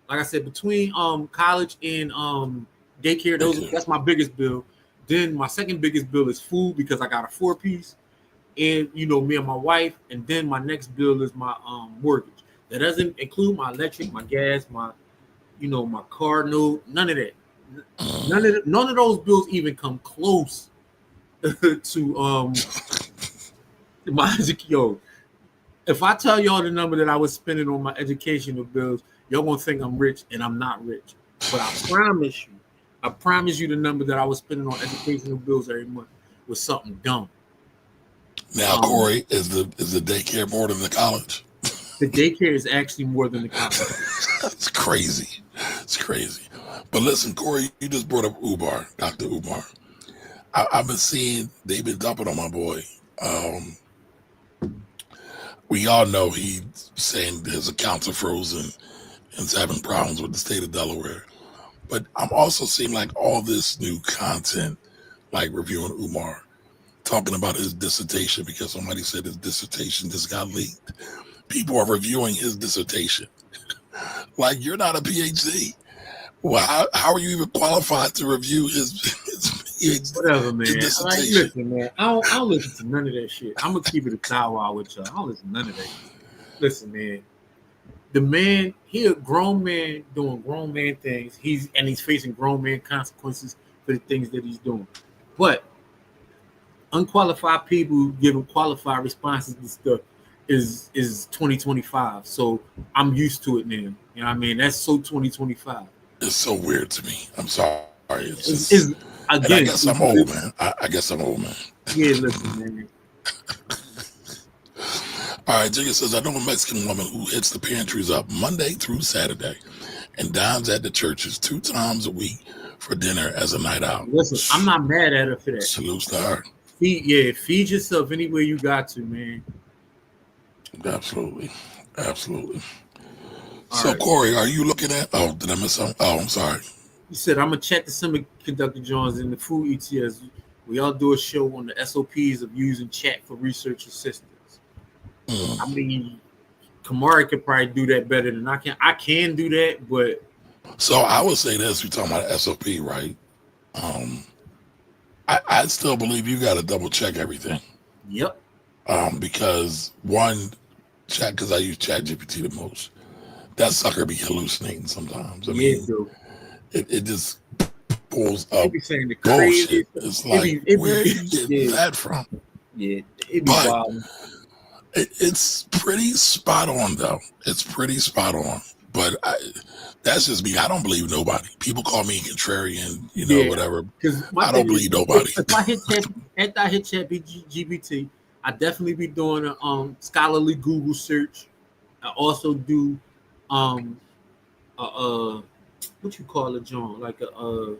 college and daycare, that's my biggest bill. Then my second biggest bill is food because I got a 4-piece, and me and my wife. And then my next bill is my mortgage. That doesn't include my electric, my gas, my my car note, none of that. None of those bills even come close to my education. If I tell y'all the number that I was spending on my educational bills, y'all gonna think I'm rich, and I'm not rich. But I promise you the number that I was spending on educational bills every month was something dumb. Now, Corey, is the daycare board in the college? The daycare is actually more than the college. It's crazy. It's crazy. But listen, Corey, you just brought up Ubar, Dr. Ubar. I've been seeing they've been dumping on my boy. We all know he's saying his accounts are frozen and he's having problems with the state of Delaware. But I'm also seeing like all this new content, like reviewing Umar, talking about his dissertation because somebody said his dissertation just got leaked. People are reviewing his dissertation. Like, you're not a PhD. Well, how are you even qualified to review his PhD? Whatever, man. His Like, dissertation? listen, man. I don't listen to none of that shit. I'm gonna keep it a thou with y'all. I don't listen to none of that. Listen, man. The man, he a grown man doing grown man things. He's facing grown man consequences for the things that he's doing. But unqualified people giving qualified responses to stuff is 2025. So I'm used to it now. You know what I mean? That's so 2025. It's so weird to me. I'm sorry. It's just, It's and again. I guess I'm old, man. I guess I'm old, man. Yeah, listen, man. All right, Jigga says, I know a Mexican woman who hits the pantries up Monday through Saturday and dines at the churches 2 times a week for dinner as a night out. Listen, I'm not mad at her for that. Salutes to her. Feed yourself any way you got to, man. Absolutely. Absolutely. All So, right. Corey, are you looking at... Oh, did I miss something? Oh, I'm sorry. You said, I'm going to check the semiconductor joints and the food ETS. We all do a show on the SOPs of using chat for research assistance. I mean, Kamari could probably do that better than I can. I can do that, but... So, I would say this. We're talking about SOP, right? I still believe you got to double check everything. Yep. Because one, because I use ChatGPT the most, that sucker be hallucinating sometimes. I mean, it just pulls up saying the bullshit. It's like, where are you getting that from? Yeah, it be wild. It's pretty spot on, though. It's pretty spot on. But that's just me. I don't believe nobody. People call me contrarian, whatever. I don't believe nobody. If I hit ChatGPT, I definitely be doing a scholarly Google search. I also do what you call it, John, like a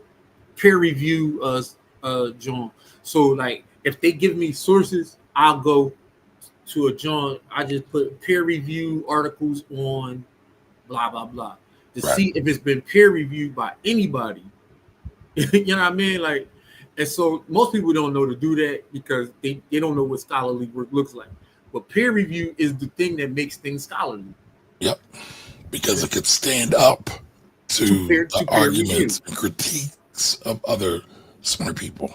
peer review John. So like if they give me sources, I'll go to a John. I just put peer review articles on blah blah blah to see if it's been peer reviewed by anybody. You know what I mean? Like, and so most people don't know to do that because they don't know what scholarly work looks like. But peer review is the thing that makes things scholarly. Yep, because it could stand up to the arguments and critiques of other smart people.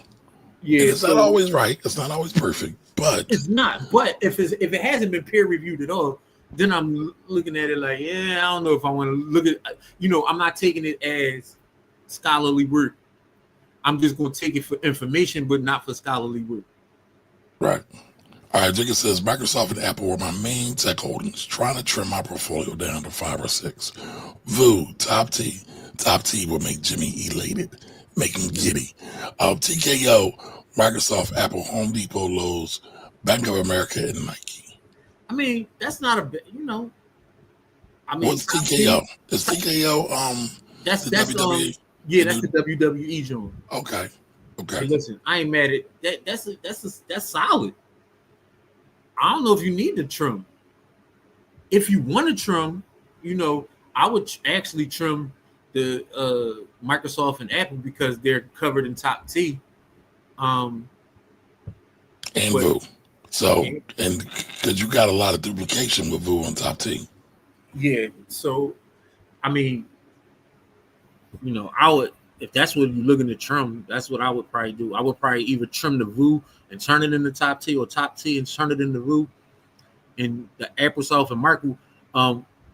Yeah, and it's not always right. It's not always perfect, but it's not. But if it hasn't been peer reviewed at all, then I'm looking at it like, I don't know if I want to look at. I'm not taking it as scholarly work. I'm just going to take it for information, but not for scholarly work. Right. All right, Jacob says, Microsoft and Apple were my main tech holdings, trying to trim my portfolio down to 5 or 6. VU, top T will make Jimmy elated, make him giddy. TKO, Microsoft, Apple, Home Depot, Lowe's, Bank of America, and Nike. I mean, that's not a, I mean, what's TKO? Is TKO that's WWE? That's the WWE joint. Okay. Hey, listen, I ain't mad at that. That's solid. I don't know if you need to trim. If you want to trim, I would actually trim the Microsoft and Apple because they're covered in top T. And VU. So, and because you got a lot of duplication with VU on top T. Yeah. So, I mean, I would, if that's what you're looking to trim, that's what I would probably do. I would probably either trim the VU and turn it into top T, or top T and turn it into VU. And the Microsoft and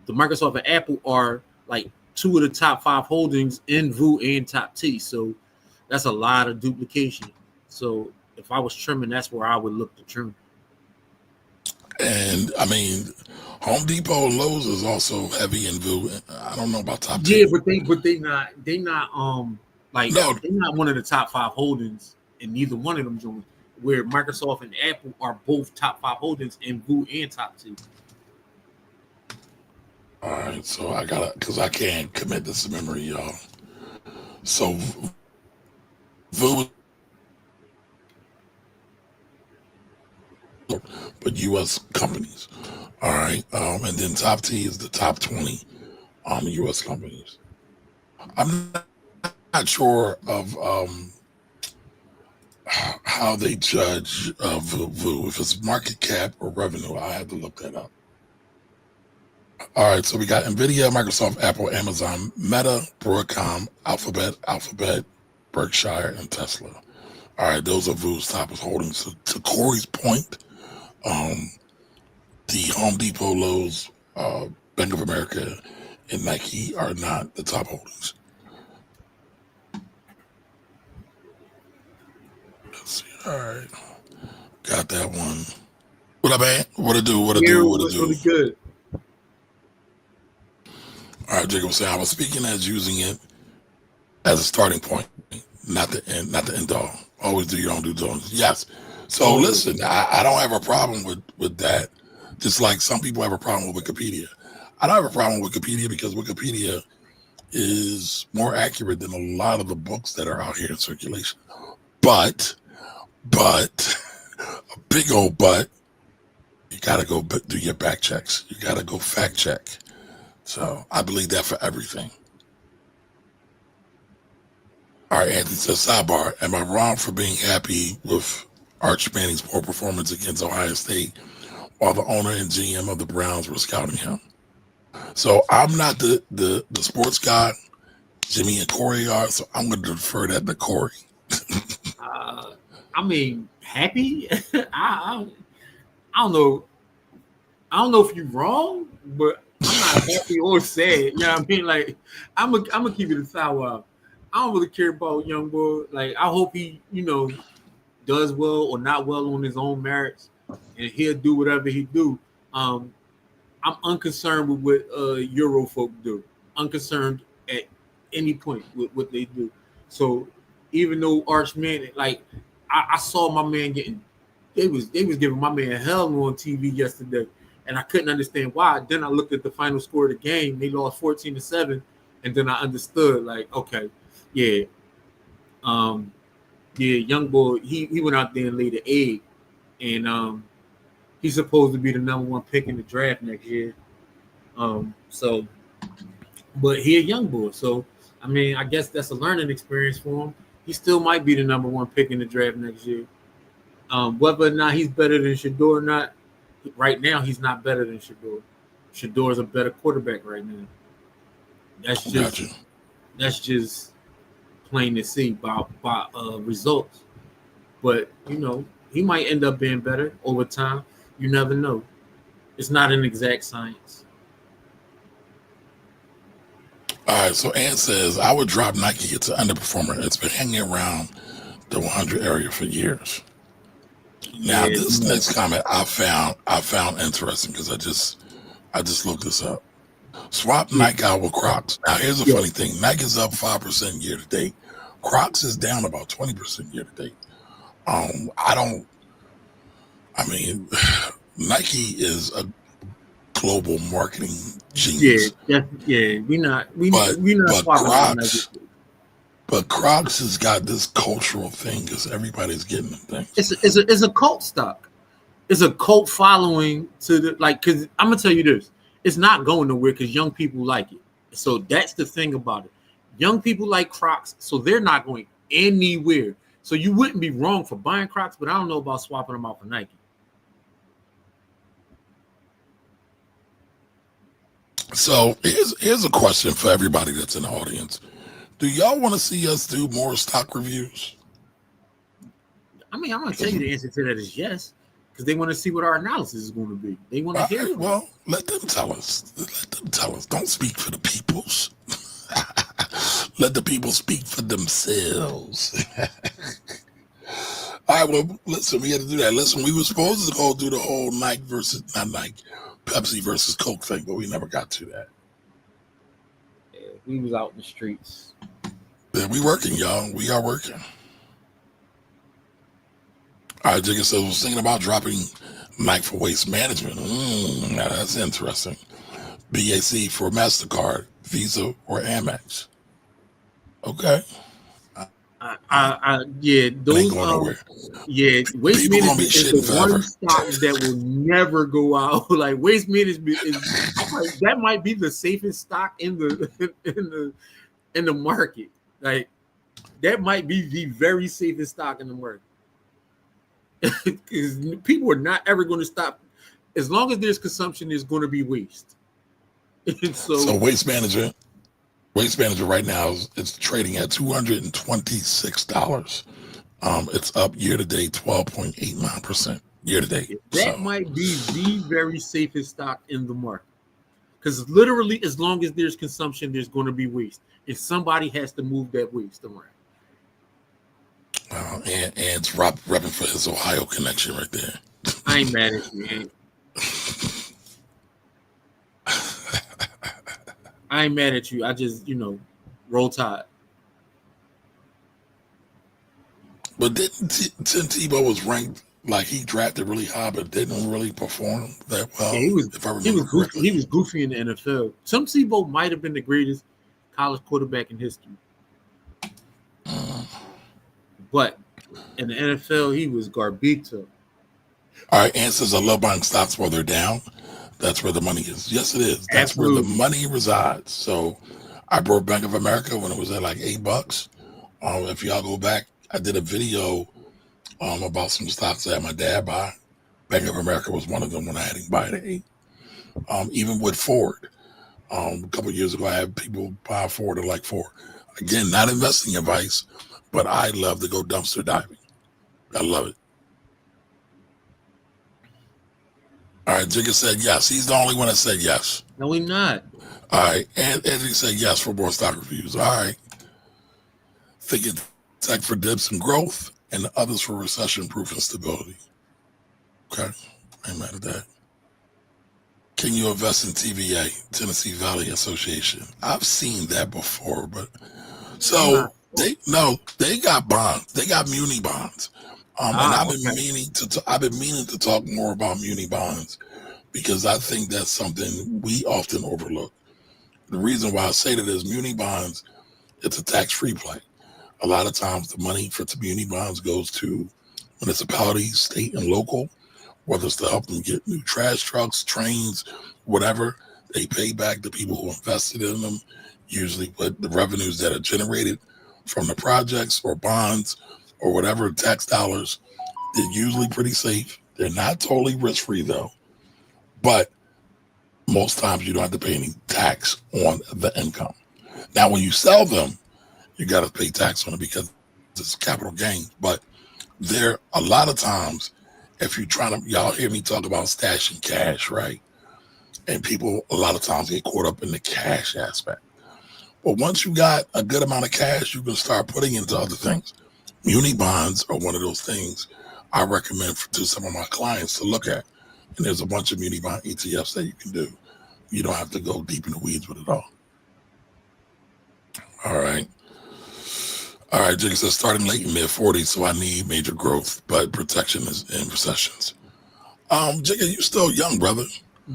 the Microsoft and Apple are like 2 of the top 5 holdings in VU and top T. So that's a lot of duplication. So if I was trimming, that's where I would look to trim. And I mean, Home Depot and Lowe's is also heavy in VU. I don't know about top T. Yeah, but they're not they're not one of the top 5 holdings in neither one of them joints. Where Microsoft and Apple are both top 5 holdings in VU and top T. All right, so I gotta, because I can't commit this to memory, y'all. So VU, but U.S. companies. All right, and then top T is the top 20 U.S. companies. I'm not sure of how they judge VU, if it's market cap or revenue. I had to look that up. All right, so we got NVIDIA, Microsoft, Apple, Amazon, Meta, Broadcom, Alphabet, Berkshire, and Tesla. All right, those are VU's top holdings. So to Corey's point, the Home Depot, Lowe's, Bank of America, and Nike are not the top holdings. Let's see. All right, got that one. What up, man? What it do? What it do? What it do? Really good. All right, Jacob saying I was speaking as using it as a starting point, not the end all. Always do your own due diligence. Yes. So listen, I don't have a problem with that. Just like some people have a problem with Wikipedia. I don't have a problem with Wikipedia because Wikipedia is more accurate than a lot of the books that are out here in circulation. But a big old but, you gotta go do your back checks. You gotta go fact check. So I believe that for everything. All right, Anthony says, sidebar, am I wrong for being happy with Arch Manning's poor performance against Ohio State while the owner and GM of the Browns were scouting him? So I'm not the sports guy. Jimmy and Corey are, so I'm going to defer that to Corey. I mean, happy? I don't know. I don't know if you're wrong, but I'm not happy or sad. You know what I mean? Like, I'm gonna keep it a sour. I don't really care about young boy. Like, I hope he, does well or not well on his own merits, and he'll do whatever he do. I'm unconcerned with what Euro folk do. Unconcerned at any point with what they do. So even though Arch Manning, like I saw my man getting, they was giving my man hell on TV yesterday, and I couldn't understand why. Then I looked at the final score of the game. They lost 14-7, and then I understood. Like, okay, yeah, young boy, he went out there and laid an egg, and he's supposed to be the number one pick in the draft next year. So, but he a young boy, so I mean, I guess that's a learning experience for him. He still might be the number one pick in the draft next year. Whether or not he's better than Shador or not, right now he's not better than Shador. Shador's a better quarterback right now. That's just plain to see by results. But he might end up being better over time. You never know. It's not an exact science. All right, so Ann says, I would drop Nike. It's an underperformer. It's been hanging around the 100 area for years. Now, this next comment I found interesting because I just looked this up. Swap Nike out with Crocs. Now, here's the funny thing. Nike's up 5% year to date. Crocs is down about 20% year to date. Nike is a global marketing genius. We're not but Crocs has got this cultural thing because everybody's getting them things. It's a cult stock. It's a cult following because I'm gonna tell you this, it's not going nowhere because young people like it. So that's the thing about it. Young people like Crocs, so they're not going anywhere. So you wouldn't be wrong for buying Crocs, but I don't know about swapping them out for Nike. So here's a question for everybody that's in the audience. Do y'all want to see us do more stock reviews? I mean, I'm going to tell you the answer to that is yes, because they want to see what our analysis is going to be. They want to hear it. Well, let them tell us. Don't speak for the peoples. Let the people speak for themselves. All right, well, listen, we had to do that. Listen, we were supposed to go do the whole Pepsi versus Coke thing, but we never got to that. Yeah, we was out in the streets. Yeah, we working, y'all. We are working. All right, Jigga says, was thinking about dropping Nike for waste management. Now that's interesting. BAC for MasterCard, Visa, or Amex. Okay. Yeah, It ain't those going nowhere. yeah, Waste People gonna be Management is shitting the one forever. stock that will never go out. Like Waste Management is, like, that might be the safest stock in the market. Like that might be the very safest stock in the market. Because people are not ever going to stop. As long as there's consumption, there's going to be waste. So Waste Management right now it's trading at $226. It's up year to date 12.89% year to date. That So might be the very safest stock in the market. Because literally, as long as there's consumption, there's going to be waste. And somebody has to move that waste around. and it's repping for his Ohio connection right there. I ain't mad at you, man. I ain't mad at you. I just, roll tide. But didn't Tim Tebow was ranked, like he drafted really high, but didn't really perform that well. Yeah, if I remember correctly. He was goofy in the NFL. Tim Tebow might have been the greatest college quarterback in history. But in the NFL, he was garbito. All right, and says I love buying stocks while they're down. That's where the money is. Yes, it is. That's Absolutely. where the money resides. So I bought Bank of America when it was at like $8. If y'all go back, I did a video about some stocks that my dad buy. Bank of America was one of them when I had him buy it at $8. Even with Ford, a couple of years ago, I had people buy Ford at like $4. Again, not investing advice, but I love to go dumpster diving. I love it. All right, Jigga said yes. He's the only one that said yes. No, we're not. All right, and he said yes for more stock reviews. All right. Thinking tech for dips and growth, and the others for recession-proof and stability. Okay, I ain't mad at that. Can you invest in TVA, Tennessee Valley Association? I've seen that before, but so they got bonds. They got muni bonds. And I've been meaning to talk more about muni bonds because I think that's something we often overlook. The reason why I say that is muni bonds, it's a tax-free play. A lot of times the money for muni bonds goes to municipalities, state and local, whether it's to help them get new trash trucks, trains, whatever. They pay back the people who invested in them, usually with the revenues that are generated from the projects or bonds or whatever tax dollars. They're usually pretty safe. They're not totally risk-free though, but most times you don't have to pay any tax on the income. Now, when you sell them, you got to pay tax on it because it's capital gain. But there, a lot of times, if you're trying to, y'all hear me talk about stashing cash, right? And people a lot of times get caught up in the cash aspect. But once you got a good amount of cash, you can start putting into other things. Muni bonds are one of those things I recommend to some of my clients to look at. And there's a bunch of muni bond ETFs that you can do. You don't have to go deep in the weeds with it all. All right. All right, Jake says starting late in mid-40s, so I need major growth, but protection is in recessions. Jake, you still young, brother.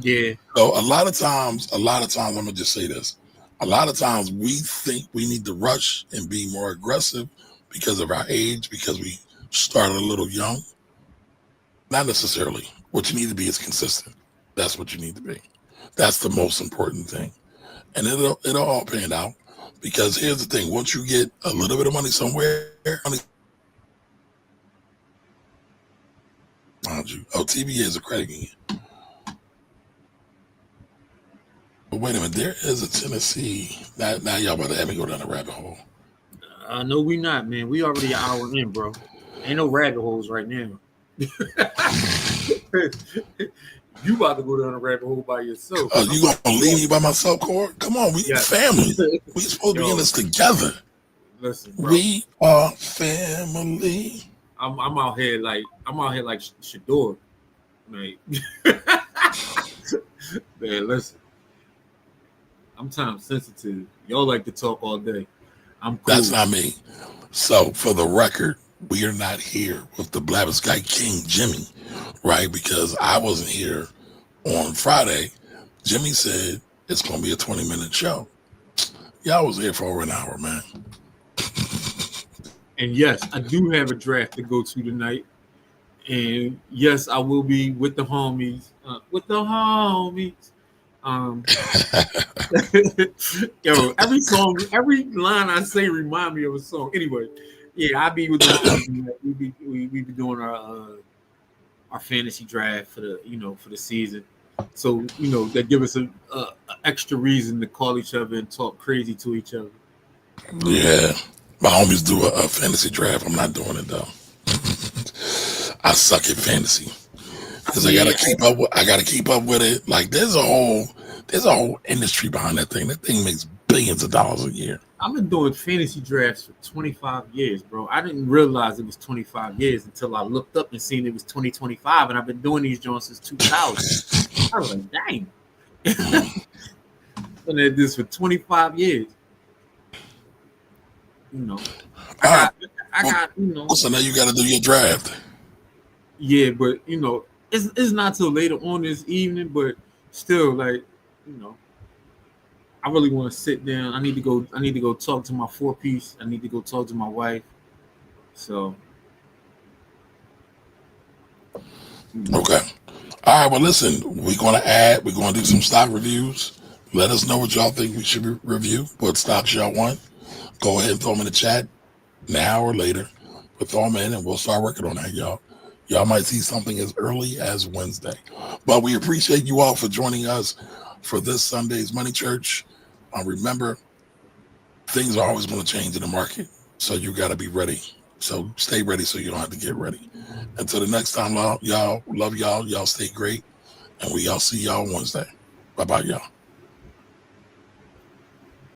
Yeah. So a lot of times, I'm gonna just say this. A lot of times we think we need to rush and be more aggressive because of our age, because we started a little young. Not necessarily. What you need to be is consistent. That's what you need to be. That's the most important thing. And it'll all pan out. Because here's the thing, once you get a little bit of money somewhere, TVA is a credit union. But wait a minute, there is a Tennessee. Now y'all about to have me go down a rabbit hole. No, we not, man. We already an hour in, bro. Ain't no rabbit holes right now. You about to go down a rabbit hole by yourself. You gonna leave me by myself, Cord? Come on, we family. We supposed to be in this together. Listen, bro. We are family. I'm out here like Shador. Like, man, listen. I'm time sensitive. Y'all like to talk all day. I'm cool. That's not me. So for the record, we are not here with the Blabberskite King Jimmy, right? Because I wasn't here on Friday. Jimmy said It's gonna be a 20-minute show. Y'all was here for over an hour, man. And yes, I do have a draft to go to tonight. And yes, I will be with the homies. Yo, every song, every line I say remind me of a song. Anyway, yeah, I'll be with the homies. We be doing our fantasy draft for the season. So that give us a extra reason to call each other and talk crazy to each other. Yeah, my homies do a fantasy draft. I'm not doing it though. I suck at fantasy because I gotta keep up with it. Like there's a whole industry behind that thing. That thing makes billions of dollars a year. I've been doing fantasy drafts for 25 years, bro. I didn't realize it was 25 years until I looked up and seen it was 2025, and I've been doing these joints since 2000. I was like, dang. Been at this for 25 years. I got. So now you got to do your draft. Yeah, but it's not till later on this evening, but still, like, I really want to sit down. I need to go talk to my 4-piece. I need to go talk to my wife. So okay. All right, well listen, we're gonna do some stock reviews. Let us know what y'all think we should review, what stocks y'all want. Go ahead and throw them in the chat now or later. But throw them in and we'll start working on that, y'all. Y'all might see something as early as Wednesday. But we appreciate you all for joining us for this Sunday's Money Church. Remember, things are always going to change in the market, so you got to be ready. So stay ready so you don't have to get ready. Until the next time, y'all, love y'all. Y'all stay great, and we all see y'all Wednesday. Bye-bye, y'all.